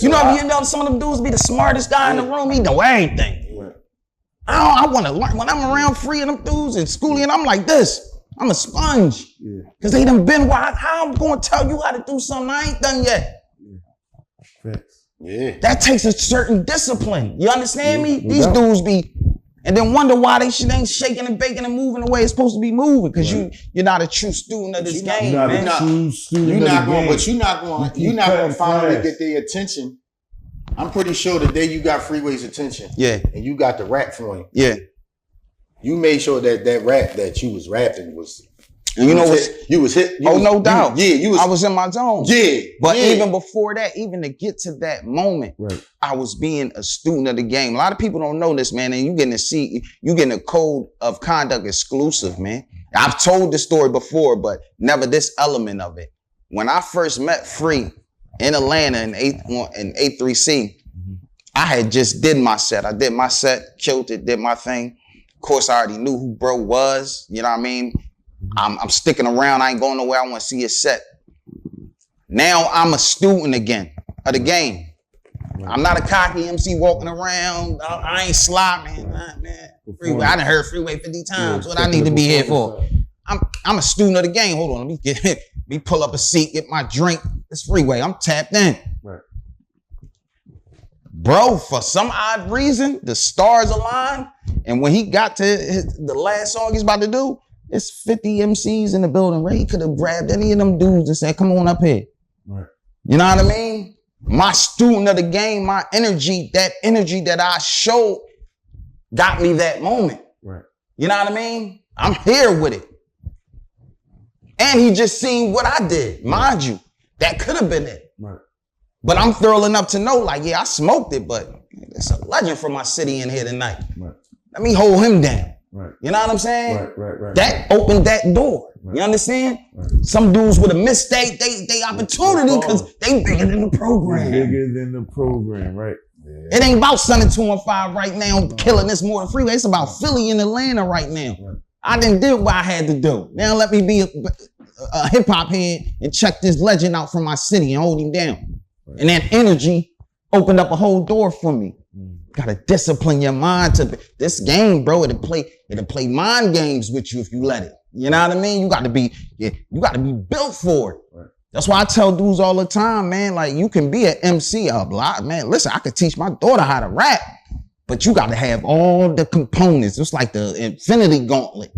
you know some of them dudes be the smartest guy in the room. He know everything. Right. I want to learn when I'm around Free and them dudes and Schoolie, and I'm like this. I'm a sponge. Yeah. Cause they done been wild. How I'm gonna tell you how to do something I ain't done yet? Facts. Yeah. That takes a certain discipline. You understand me? no These doubt. dudes be, and then wonder why they shit ain't shaking and baking and moving the way it's supposed to be moving. Cause you're not a true student of this game, You're not man. a true student You're of not the going, game. but you're not keep going cutting to finally fast. get their attention. I'm pretty sure the day you got Freeway's attention, Yeah, and you got the rap for him, yeah. you made sure that rap that you was rapping was. And you know what's? You was hit. No doubt. You was. I was in my zone. Yeah. But yeah. even before that, even to get to that moment, Right. I was being a student of the game. A lot of people don't know this, man, and you getting a code of conduct exclusive, man. I've told this story before, but never this element of it. When I first met Free in Atlanta in A3C, I had just did my set. I did my set, killed it, did my thing. Of course, I already knew who bro was. You know what I mean? I'm sticking around. I ain't going nowhere. I want to see his set. Now I'm a student again of the game. I'm not a cocky MC walking around. I ain't slopping, man. Freeway. I done heard Freeway 50 times. What I need to be here for? I'm a student of the game. Hold on, let me pull up a seat, get my drink. It's Freeway. I'm tapped in. Right. Bro, for some odd reason, the stars aligned. And when he got to the last song he's about to do, it's 50 MCs in the building. Ray could have grabbed any of them dudes and said, come on up here. Right. You know what I mean? My student of the game, my energy that I showed got me that moment. Right. You know what I mean? I'm here with it. And he just seen what I did. Mind you, that could have been it. Right. But I'm thorough enough to know, like, yeah, I smoked it, but it's a legend from my city in here tonight. Right. Let me hold him down. Right. You know what I'm saying? Right. That opened that door. Right. You understand? Right. Some dudes would have missed they opportunity because they bigger than the program. Bigger than the program, right? It ain't about Sunny 215 right now, killing this more than Freeway. It's about Philly and Atlanta right now. Right. I done did what I had to do. Now let me be a hip hop head and check this legend out from my city and hold him down. Right. And that energy opened up a whole door for me. Gotta discipline your mind to this game, bro. It'll play mind games with you if you let it. You know what I mean? You gotta be built for it. Right. That's why I tell dudes all the time, man, like you can be an MC a lot, man. Listen, I could teach my daughter how to rap, but you got to have all the components. It's like the Infinity Gauntlet.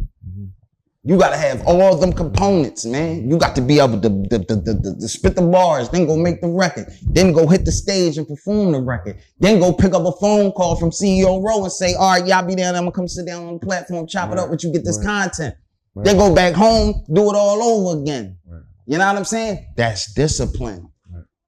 You got to have all them components, man. You got to be able to spit the bars, then go make the record, then go hit the stage and perform the record, then go pick up a phone call from CEO Row and say, all right, y'all be there, and I'm gonna come sit down on the platform, chop it up with you, get this content. Then go back home, do it all over again. You know what I'm saying? That's discipline.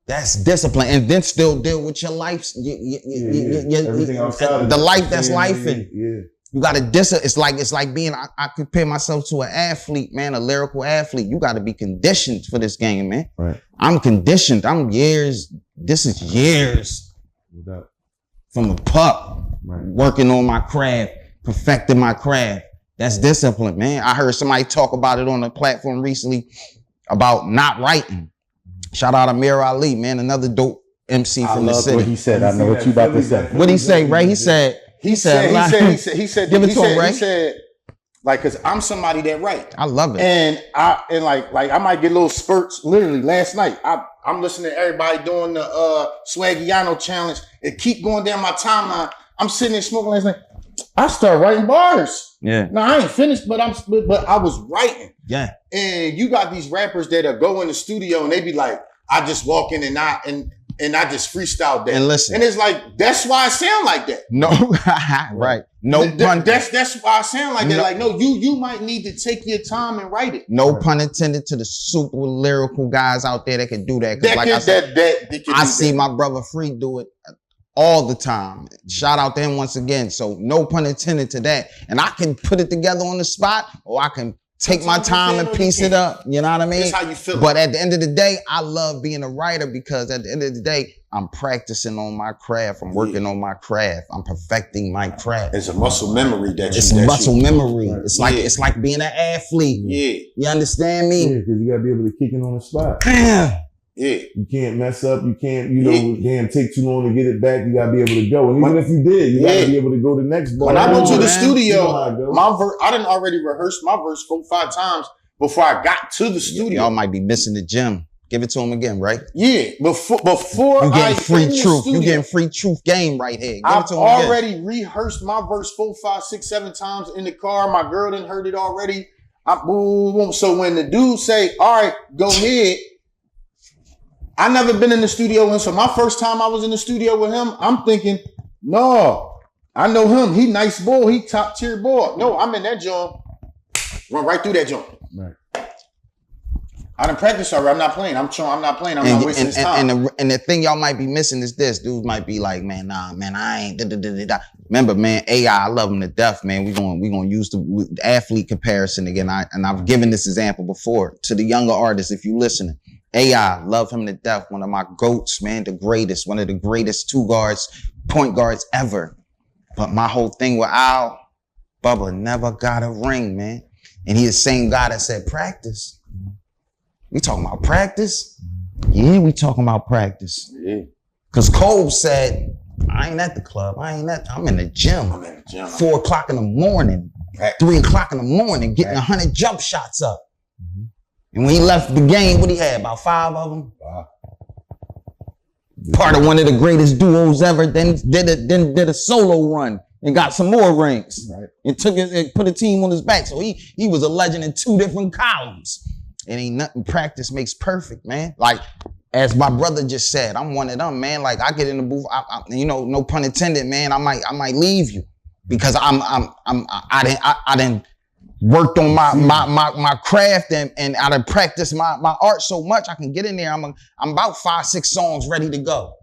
That's discipline. And then still deal with your life. Everything outside the life that's life in. Yeah. You gotta it's like being, I compare myself to an athlete, man, a lyrical athlete. You gotta be conditioned for this game, man. Right. I'm conditioned. This is years from a pup, working on my craft, perfecting my craft. That's discipline, man. I heard somebody talk about it on a platform recently about not writing. Shout out Amir Ali, man, another dope MC from the city. What he said. I know what you about to say. What'd he say, Ray? He said, He said, give it to him, Ray. He said, like, cause I'm somebody that write. I love it. And I might get little spurts. Literally last night, I'm listening to everybody doing the Swaggiano challenge. It keep going down my timeline. I'm sitting there smoking last night. I start writing bars. Yeah. Now I ain't finished, but I was writing. Yeah. And you got these rappers that go in the studio and they be like, I just walk in and I just freestyle that. And listen. And it's like, that's why I sound like that. No, right. No pun. That's why I sound like that. Like, no, you might need to take your time and write it. No pun intended to the super lyrical guys out there that can do that. Cause I see my brother Free do it all the time. Shout out to him once again. So no pun intended to that. And I can put it together on the spot, or I can take my time and piece it up. You know what I mean? That's how you feel. But at the end of the day, I love being a writer because at the end of the day, I'm practicing on my craft. I'm working on my craft. I'm perfecting my craft. It's a muscle memory It's muscle memory. It's like being an athlete. Yeah. You understand me? Yeah, because you gotta be able to kick it on the spot. Yeah. You can't mess up. You can't, can't take too long to get it back. You gotta be able to go. And even if you did, you gotta be able to go the next ball. When I went to the studio, I didn't already rehearse my verse 4-5 times before I got to the studio. Y'all might be missing the gym. Give it to him again, right? Yeah. Before you getting free truth. Studio, you getting free truth game right here. I've already rehearsed my verse 4, 5, 6, 7 times in the car. My girl done heard it already. So when the dude say, all right, go ahead. I never been in the studio, and so my first time I was in the studio with him, I'm thinking, no, I know him. He nice boy. He top tier boy. No, I'm in that joint. Run right through that joint. Right. I done practice already. I'm not playing. I'm not playing. I'm not wasting his time. And the thing y'all might be missing is this. Dudes might be like, man, nah, man, I ain't. Remember, man, AI, I love him to death, man. We gonna use the athlete comparison again. And I've given this example before to the younger artists. If you listening. AI, love him to death. One of my GOATs, man, the greatest, one of the greatest point guards ever. But my whole thing with Al, Bubba never got a ring, man. And he the same guy that said practice. We talking about practice? Yeah, we talking about practice. Yeah. Cause Cole said, I ain't at the club. I'm in the gym. 4 o'clock in the morning, 3 o'clock in the morning, getting 100 jump shots up. And when he left the game, what he had? About 5 of them? Wow. Part of one of the greatest duos ever. Then did a solo run and got some more rings. Right. And put a team on his back. So he was a legend in 2 different columns. It ain't nothing. Practice makes perfect, man. Like, as my brother just said, I'm one of them, man. Like, I get in the booth, no pun intended, man. I might leave you because I didn't worked on my craft and I done practiced my art so much I can get in there. I'm about 5-6 songs ready to go.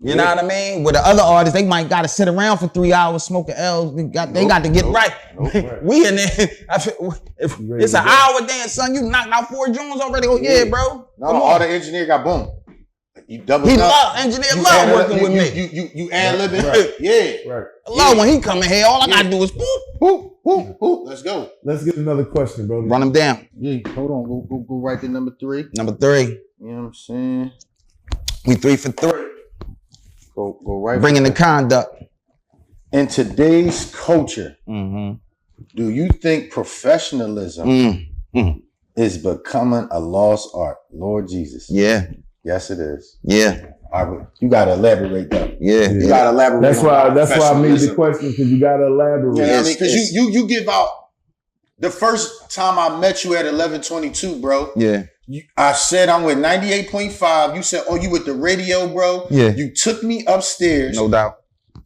You know what I mean? With the other artists, they might got to sit around for 3 hours smoking L's. They got to get right. We in there. It's an hour dance, son. You knocked out 4 joints already. Oh yeah, bro. No, all the engineer got boom. You double he love engineer love working with me. You ad-libbing. Right. Yeah. Right. I love when he come in here. All I gotta do is boop, boop, boop, boop. Let's go. Let's get another question, bro. Run him down. Yeah, hold on. Go right to number 3. Number 3. You know what I'm saying? We 3 for 3. Go right. Bringing the conduct. In today's culture, do you think professionalism is becoming a lost art. Lord Jesus. Yeah. Yes, it is. Yeah. You gotta elaborate though. Yeah. You gotta elaborate. That's why I made the question, because you gotta elaborate. Yeah, I Yes, mean, because yes. you give out. The first time I met you at 1122, bro. Yeah. I said I'm with 98.5. You said, "Oh, you with the radio, bro?" Yeah. You took me upstairs. No doubt.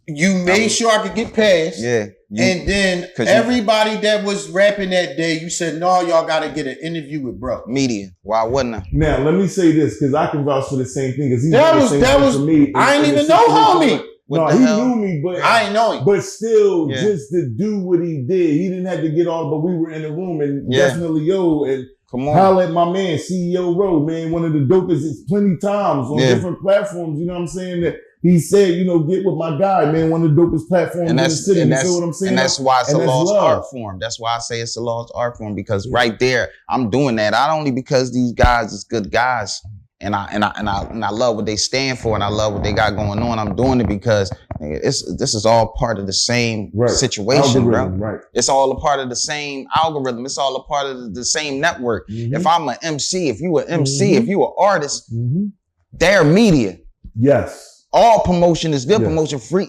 You made sure I could get past. Yeah. And then 'cause you- everybody that was rapping that day, you said, "No, y'all got to get an interview with bro." Media. Why wouldn't I? Now, let me say this, because I can vouch for the same thing. Because That was- for me. I ain't in even the know situation. homie. What No, the he hell? knew me, but I ain't know him. But still, Yeah. just to do what he did, he didn't have to get all. But we were in the room, and Yeah. definitely and Come on. holla at my man, CEO Rowe, man, one of the dopest. It's plenty times on Yeah. different platforms. You know what I'm saying? That he said, get with my guy, man, one of the dopest platforms in the city. You feel what I'm saying? And that's why it's And a that's lost love. art form. That's why I say it's a lost art form, because right there, I'm doing that not only because these guys is good guys, and I love what they stand for, and I love what they got going on. I'm doing it because nigga, this is all part of the same situation, Algorithm, bro. Right. It's all a part of the same algorithm. It's all a part of the same network. Mhm. If I'm an MC, if you an MC, Mhm. if you an artist, Mm-hmm. they're media. Yes. All promotion is good Yeah. promotion. Free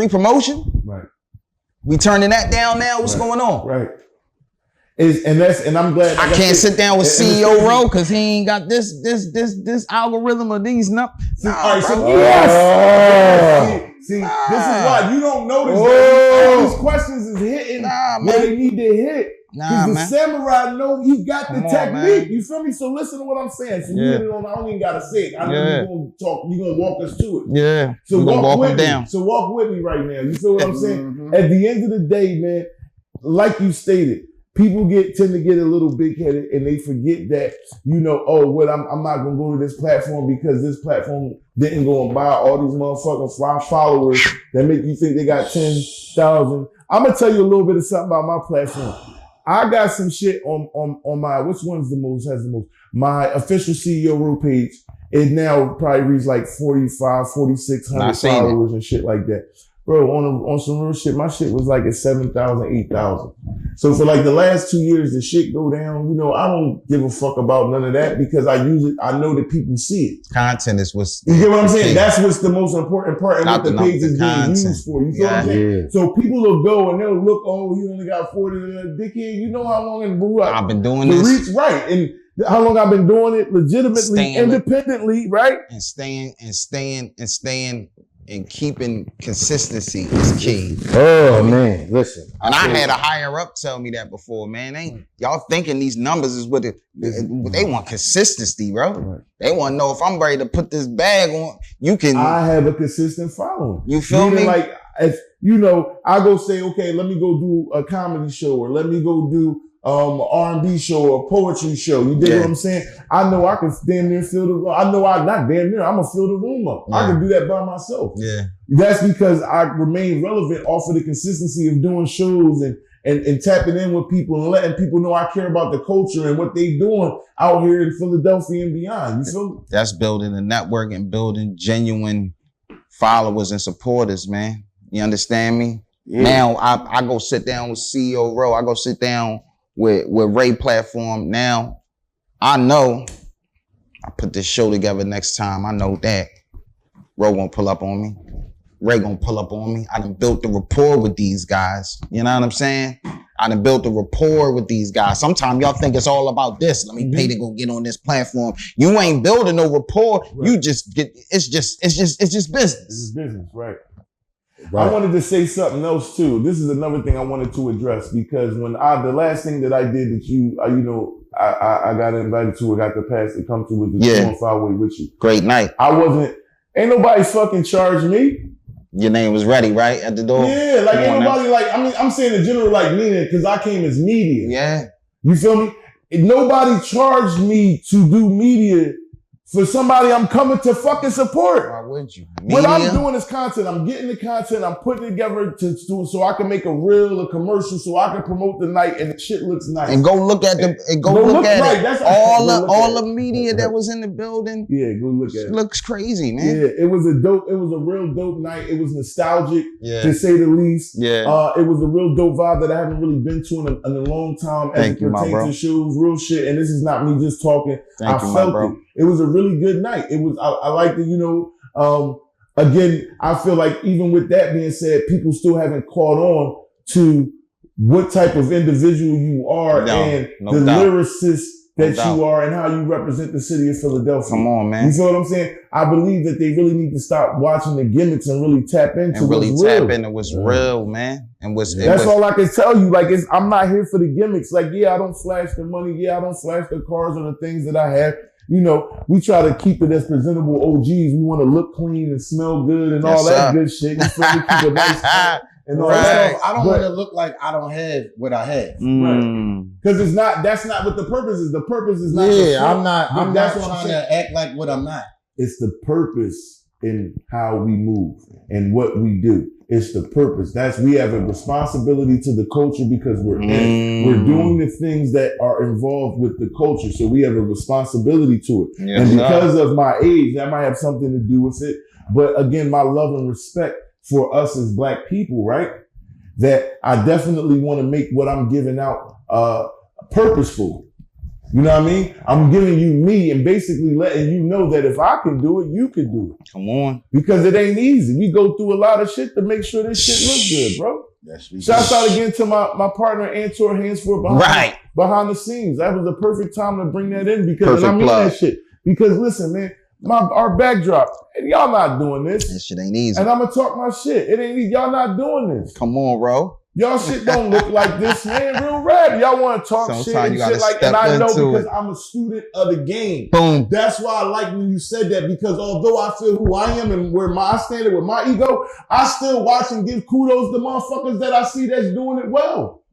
promotion. Right. We turning that down now. What's Right. going on? Right. And I'm glad. I like can't said, sit down with and it's CEO crazy. Rowe because he ain't got this algorithm or these numbers. All right, so bro. yes. See, this is Nah. why you don't notice Oh. that all these questions is hitting Nah, where man. they need to hit. Nah, Because the man. samurai know he got Come the on, technique. man. You feel me? So listen to what I'm saying. So Yeah. you hit it on. I don't even gotta say it. I know Yeah. you're gonna talk. You're gonna walk us to it. Yeah. So We're gonna walk with him me. down. So walk with me right now. You feel what I'm saying? Mhm. At the end of the day, man, like you stated, people tend to get a little big headed and they forget that, I'm not gonna go to this platform because this platform didn't go and buy all these motherfucking followers that make you think they got 10,000. I'm gonna tell you a little bit of something about my platform. I got some shit on my, which one's has the most? My official CEO Rowe page. It now probably reads like 45, 4,600 I seen it. followers and shit like that. Bro, on some real shit, my shit was like at 7,000, 8,000. So for like the last 2 years, the shit go down. I don't give a fuck about none of that because I use it. I know that people see it. Content is what's You get what I'm saying? key. That's what's the most important part and Not what the the page is being content. used for. You feel what I'm Yeah. saying? Yeah. So people will go and they'll look, oh, he only got 40, dickhead. You know how long and what? I've been doing The this reach, right. And how long I've been doing it legitimately, Staying- independently, right? and staying and keeping consistency is key. Oh man, listen. And I had a higher up tell me that before, man. Y'all thinking these numbers is what they want consistency, bro. Right. They want to know if I'm ready to put this bag on. You can, I have a consistent following. you feel Meaning, me? like, if I go say, okay, let me go do a comedy show or let me go do R&B show or poetry show. You dig Yeah. what I'm saying? I know I can damn near fill the room. I know I not damn near. I'm gonna fill the room up. I Yeah. can do that by myself. Yeah, That's because I remain relevant off of the consistency of doing shows and tapping in with people and letting people know I care about the culture and what they doing out here in Philadelphia and beyond. You feel me? that's building a network and building genuine followers and supporters, man. You understand me? Yeah. Now I go sit down with CEO Rowe. I go sit down with Ray Platform. Now I know I put this show together next time. I know that Rowe gonna pull up on me. Ray gonna pull up on me. I done built the rapport with these guys. You know what I'm saying? I done built the rapport with these guys. Sometimes y'all think it's all about this. Let me pay to go get on this platform. You ain't building no rapport. Right. You just get. It's just business. This is business, right? I wanted to say something else too. This is another thing I wanted to address because when the last thing that I did that I got invited to or got the pass to come to was the Yeah. 215 way with you. Great night. Ain't nobody fucking charged me. Your name was ready, right? At the door? Yeah, like Come ain't on now. nobody I'm saying in general like meaning because I came as media. Yeah. You feel me? Nobody charged me to do media for somebody I'm coming to fucking support. Why would you? What I'm Media? doing is content. I'm getting the content. I'm putting it together to do so I can make a reel, a commercial, so I can promote the night and the shit looks nice. And go look at the and go Go look look at right, it. that's- All go the look all at the it. media that was in the building Yeah, go look at it. looks crazy, man. Yeah, it was a real dope night. It was nostalgic Yeah. to say the least. Yeah. It was a real dope vibe that I haven't really been to in a long time as Thank it you, my pertains bro. to shows, real shit. And this is not me just talking. Thank I you, my felt bro. it. It was a really good night. It was. I liked it. You know. Again, I feel like even with that being said, people still haven't caught on to what type of individual you are No, and no the doubt. lyricist that No you are and how you represent the city of Philadelphia. Come on, You man. feel what I'm saying? I believe that they really need to stop watching the gimmicks and really tap into And really what's tap real. into what's real, man. And what's it That's was, all I can tell you. Like, I'm not here for the gimmicks. Like, yeah, I don't flash the money. Yeah, I don't flash the cars or the things that I have. You know, we try to keep it as presentable OGs. We want to look clean and smell good and Yes, all that sir. good shit. You feel me? Keep it nice and all Right. that. I don't But- want to look like I don't have what I have. Mm. Because that's not what the purpose is. The purpose is not the Yeah, front, I'm not but that's trying what I'm saying. to act like what I'm not. It's the purpose in how we move and what we do. It's the purpose. We have a responsibility to the culture because we're in it. We're doing the things that are involved with the culture. So we have a responsibility to it. Yes, And sir. because of my age, that might have something to do with it. But again, my love and respect for us as Black people, right? That I definitely want to make what I'm giving out purposeful. You know what I mean? I'm giving you me and basically letting you know that if I can do it, you can do it. Come on. Because it ain't easy. We go through a lot of shit to make sure this shit look good, bro. Yes, we Shouts out again to my partner, Antor Hansford, Right. behind the scenes. That was the perfect time to bring that in because and I Perfect mean plug. that shit. Because listen, man, our backdrop, and y'all not doing That this. shit ain't easy. And I'm gonna talk my shit. It ain't easy. Y'all not doing this. Come on, bro. Y'all shit don't look like this, man. Real rap. Y'all want to talk Sometimes shit you and gotta shit like, step and I know into because it. I'm a student of the game. Boom. That's why I like when you said that because although I feel who I am and where my standard with my ego, I still watch and give kudos to motherfuckers that I see that's doing it well.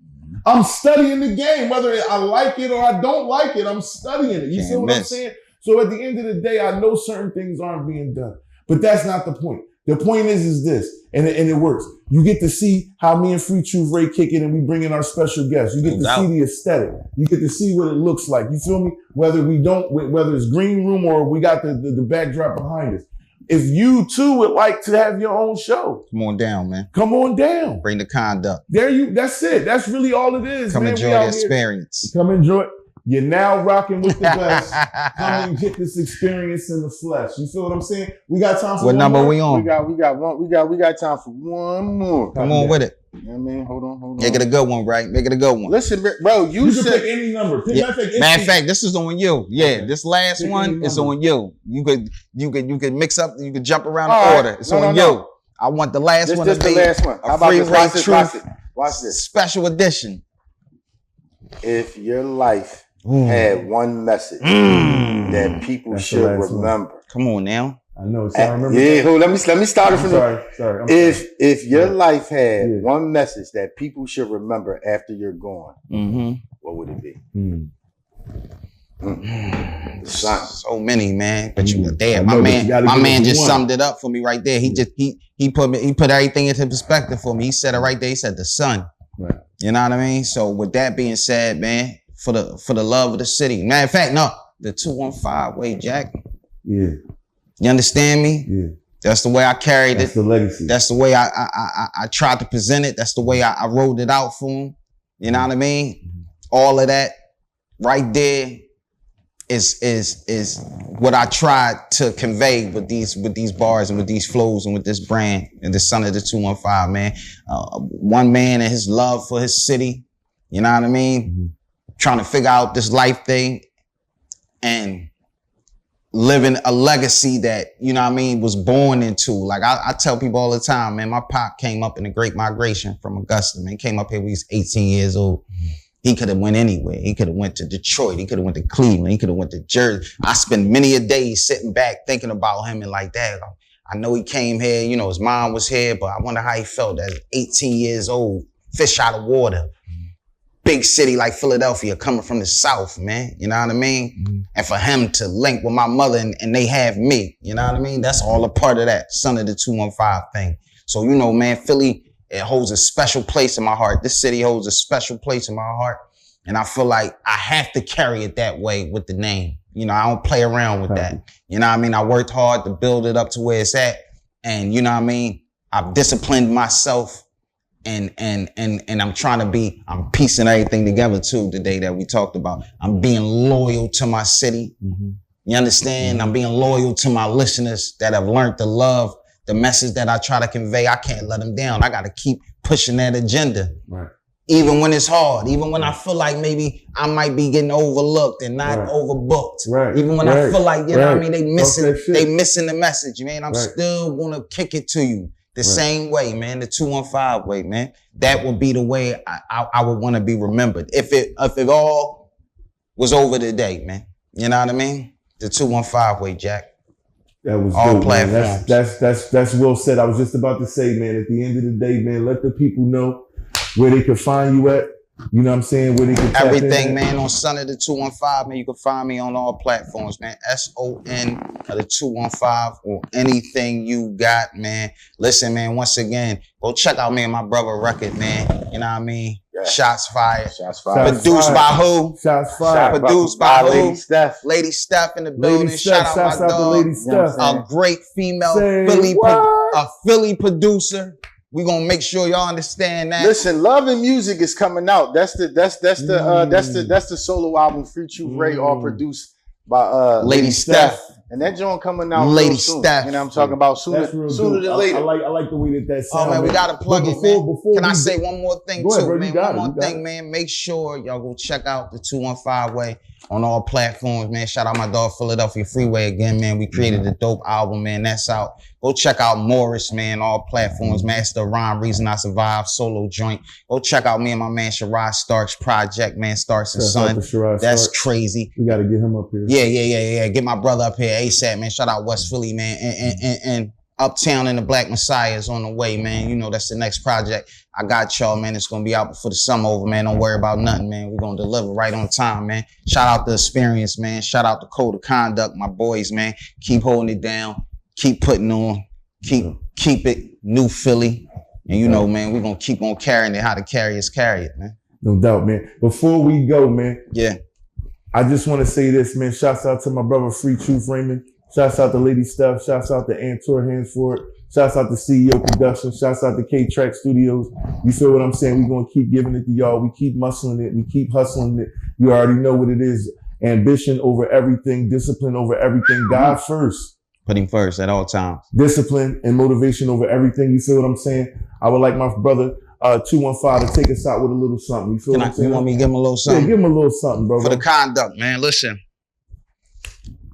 I'm studying the game, whether I like it or I don't like it. I'm studying it. You Can't see what I'm miss. saying? So at the end of the day, I know certain things aren't being done, but that's not the point. The point is this, and it works. You get to see how me and Free Truth Ray kick it, and we bring in our special guests. You get No to doubt. see the aesthetic. You get to see what it looks like. You feel me? Whether it's green room or we got the backdrop behind us. If you too would like to have your own show, Come on down, man. come on down. Bring the conduct. That's it. That's really all it is. Come man. enjoy We the out here. experience. Come enjoy it. You're now rocking with the best. Come and get this experience in the flesh. You feel what I'm saying? We got time for What one number more? we on? We got time for one more. Come on with it. You know what I mean? Hold on. Make it a good one, right? Make it a good one. Listen, bro, You can pick any number. Pick, Yeah. matter Matter of fact, this is on you. Yeah, Okay. this last Pick one any is number. on you. You could mix up. You could jump around All the right. order. It's No, on no, you. no. I want the last This one to the be last one. a How about free this? Ray Watch this. Truth Watch this. special edition. If your life had one message that people That's the should last one. remember. Come on now. I know. So I remember. Yeah, hold. Let me start it I'm from sorry. Sorry. I'm If your Yeah. life had Yeah. one message that people should remember after you're gone, Mm-hmm. what would it be? sorry. The sun. So many, man. But you Mm. there, I my know, but man. you gotta My give man us just one. summed it up for me right there. He put everything into perspective for me. He said it right there. He said the sun. Right. You know what I mean? So with that being said, man, for the love of the city. Matter of fact, no, the 215 way, Jack. Yeah. You understand me? Yeah. That's the way I carried That's it. the legacy. That's the way I tried to present it. That's the way I wrote it out for him. You know what I mean? All of that right there is what I tried to convey with these bars and with these flows and with this brand and the son of the 215, man. One man and his love for his city. You know what I mean? Trying to figure out this life thing and living a legacy that, you know what I mean, was born into. Like I tell people all the time, man, my pop came up in the Great Migration from Augusta, man. He came up here when he was 18 years old. He could have went anywhere. He could have went to Detroit. He could have went to Cleveland. He could have went to Jersey. I spent many a day sitting back thinking about him and like that. I know he came here, you know, his mom was here, but I wonder how he felt as 18 years old, fish out of water. big city like Philadelphia coming from the South, man. You know what I mean? And for him to link with my mother and they have me, you know what I mean? That's all a part of that Son of the 215 thing. So, you know, man, Philly, it holds a special place in my heart. This city holds a special place in my heart. And I feel like I have to carry it that way with the name. You know, I don't play around with that. You know what I mean? I worked hard to build it up to where it's at. And you know what I mean? I've disciplined myself and I'm trying to be, I'm piecing everything together too today that we talked about. I'm being loyal to my city. You understand? I'm being loyal to my listeners that have learned to love the message that I try to convey. I can't let them down. I got to keep pushing that agenda. Right. Even when it's hard, even when I feel like maybe I might be getting overlooked and not overbooked. Right. Even when I feel like, you know what I mean, they Okay, missing the message, man. I'm still gonna kick it to you the same way, man, the 215 way, man. That would be the way I would want to be remembered. If it all was over today, man. You know what I mean? The 215 way, Jack. That was all good, platforms. Man. That's well said. I was just about to say, man, at the end of the day, man, let the people know where they can find you at. You know what I'm saying? Where they can everything, man, on Son of the 215, man. You can find me on all platforms, man. SON of the 215 or anything you got, man. Listen, man, once again, go check out me and my brother record, man. You know what I mean? Yeah. Shots fired. Shots fired. Produced by who? Shots fired. Produced by who? Lady Steph. Lady Steph in the building. Shout out my dog. Lady Steph. A great female Philly producer. We gonna make sure y'all understand that. Listen, Love and Music is coming out. That's the solo album, Free Truth Ray, all produced by Lady Steph. And that joint coming out Lady soon. Steph. You know what I'm talking about? Sooner than later. I like the way that sounds. Oh man, we gotta plug it, man. Can I say one more thing too, man? One more thing, man. Make sure y'all go check out the 215 way on all platforms, man. Shout out my dog Philadelphia Freeway again, man. We created a dope album, man. That's out. Go check out Morris, man. All platforms, man. It's the Rhyme Reason I Survived solo joint. Go check out me and my man Sherrod Starks project, man. Starks and Son. That's crazy. We gotta get him up here. Yeah. Get my brother up here ASAP, man. Shout out West Philly, man. And Uptown and the Black Messiah is on the way, man. You know, that's the next project. I got y'all, man. It's gonna be out before the summer over, man. Don't worry about nothing, man. We're gonna deliver right on time, man. Shout out the Experience, man. Shout out the Code of Conduct, my boys, man. Keep holding it down. Keep putting on. Keep it New Philly. And you know, man, we're gonna keep on carrying it. How to carry it, man. No doubt, man. Before we go, man. Yeah. I just want to say this, man. Shouts out to my brother Free Truth Raymond. Shouts out to Lady Steph. Shouts out to Antor Hansford. Shouts out to CEO Productions. Shouts out to K-Track Studios. You feel what I'm saying? We're going to keep giving it to y'all. We keep muscling it. We keep hustling it. You already know what it is. Ambition over everything. Discipline over everything. God first. Put him first at all times. Discipline and motivation over everything. You feel what I'm saying? I would like my brother 215 to take us out with a little something. You feel what I'm saying? You want me to give him a little something? Yeah, give him a little something, bro. For the conduct, man. Listen.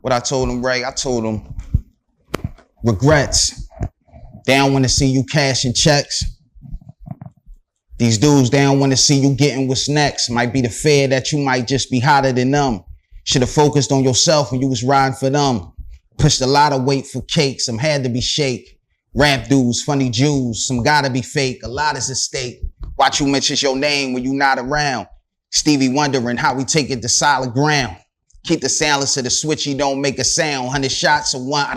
What I told him, Ray, I told him, regrets. They don't want to see you cashing checks. These dudes, they don't want to see you getting what's next. Might be the fear that you might just be hotter than them. Should have focused on yourself when you was riding for them. Pushed a lot of weight for cake, some had to be shake. Rap dudes, funny Jews, some gotta be fake. A lot is at stake. Watch who mentions your name when you not around. Stevie wondering how we take it to solid ground. Keep the silencer, the switchy don't make a sound. 100 shots of one,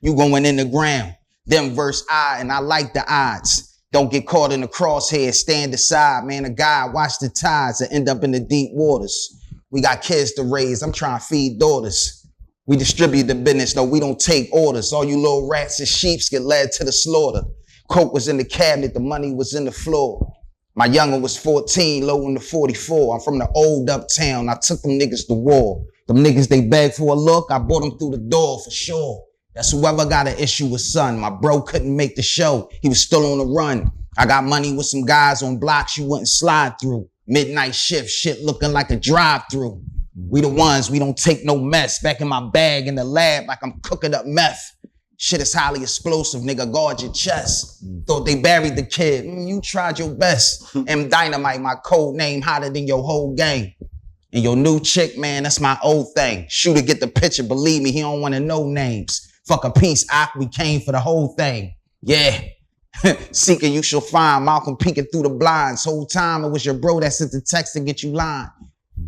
you going in the ground. Them verse I, and I like the odds. Don't get caught in the crosshair, stand aside. Man, a guy watch the tides and end up in the deep waters. We got kids to raise, I'm trying to feed daughters. We distribute the business, no, we don't take orders. All you little rats and sheeps get led to the slaughter. Coke was in the cabinet, the money was in the floor. My younger was 14, low in the 44. I'm from the old uptown, I took them niggas to war. Them niggas, they begged for a look, I brought them through the door for sure. That's whoever got an issue with Son. My bro couldn't make the show, he was still on the run. I got money with some guys on blocks you wouldn't slide through. Midnight shift, shit looking like a drive-through. We the ones, we don't take no mess. Back in my bag in the lab like I'm cooking up meth. Shit is highly explosive, nigga, guard your chest. Thought they buried the kid, you tried your best. M Dynamite, my code name, hotter than your whole gang. And your new chick, man, that's my old thing. Shooter get the picture, believe me, he don't wanna know names. Fuck a piece, we came for the whole thing. Yeah, Seeking you shall find. Malcolm peeking through the blinds. Whole time it was your bro that sent the text to get you lined.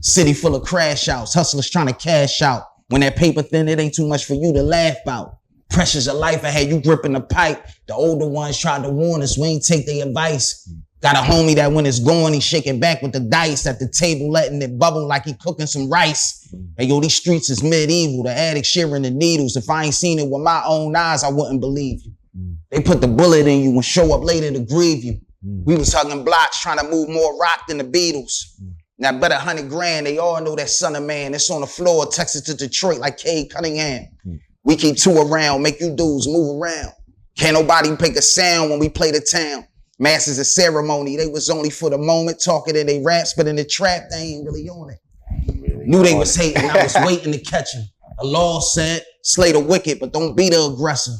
City full of crash outs. Hustlers trying to cash out. When that paper thin, it ain't too much for you to laugh about. Pressures of life ahead, you gripping the pipe. The older ones tried to warn us, we ain't take their advice. Got a homie that when it's going, he's shaking back with the dice at the table, letting it bubble like he cooking some rice. Hey, yo, these streets is medieval. The addict shearing the needles. If I ain't seen it with my own eyes, I wouldn't believe you. They put the bullet in you and show up later to grieve you. We was hugging blocks trying to move more rock than the Beatles. Now bet $100 grand, they all know that son of man. It's on the floor, Texas to Detroit like Cade Cunningham. We keep two around, make you dudes move around. Can't nobody make a sound when we play the town. Masses of ceremony, they was only for the moment, talking in they raps, but in the trap, they ain't really on it. Knew they was hating, I was waiting to catch them. The law said, slay the wicked, but don't be the aggressor.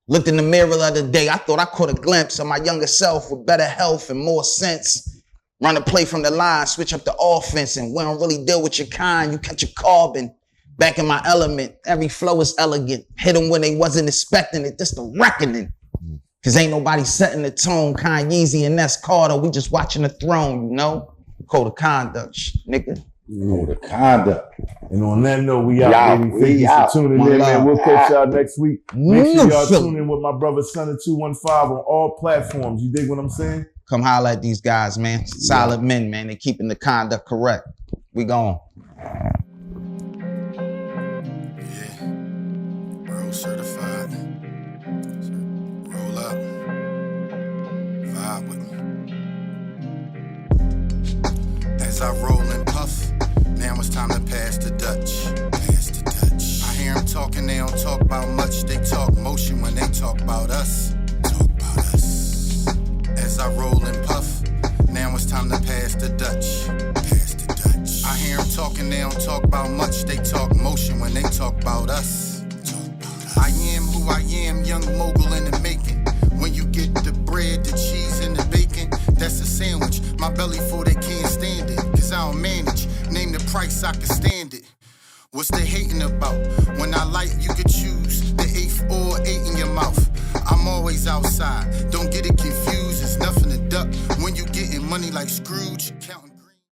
Looked in the mirror the other day, I thought I caught a glimpse of my younger self with better health and more sense. Run a play from the line, switch up the offense, and we don't really deal with your kind, you catch your carbon. Back in my element, every flow is elegant. Hit them when they wasn't expecting it, this the reckoning. Cause ain't nobody setting the tone, Kanye and that's Carter, we just watching the throne, you know? Code of conduct, nigga. Code of conduct. And on that note, we out, baby. Thank you for tuning in, man. We'll catch y'all next week. Make sure y'all tune in with my brother, Son of 215 on all platforms. You dig what I'm saying? Come holler at these guys, man. Solid men, man. They keeping the conduct correct. We gone. Certified. Roll up. Vibe with me. As I roll and puff, now it's time to pass the Dutch. Pass the Dutch. I hear them talking, they don't talk about much. They talk motion when they talk about us. Talk about us. As I roll and puff, now it's time to pass the Dutch. Pass the Dutch. I hear them talking, they don't talk about much. They talk motion when they talk about us. I am who I am, young mogul in the making. When you get the bread, the cheese, and the bacon, that's a sandwich. My belly full, they can't stand it, cause I don't manage. Name the price, I can stand it. What's they hating about? When I light, you could choose the 8th or 8 in your mouth. I'm always outside, don't get it confused, it's nothing to duck. When you getting money like Scrooge, counting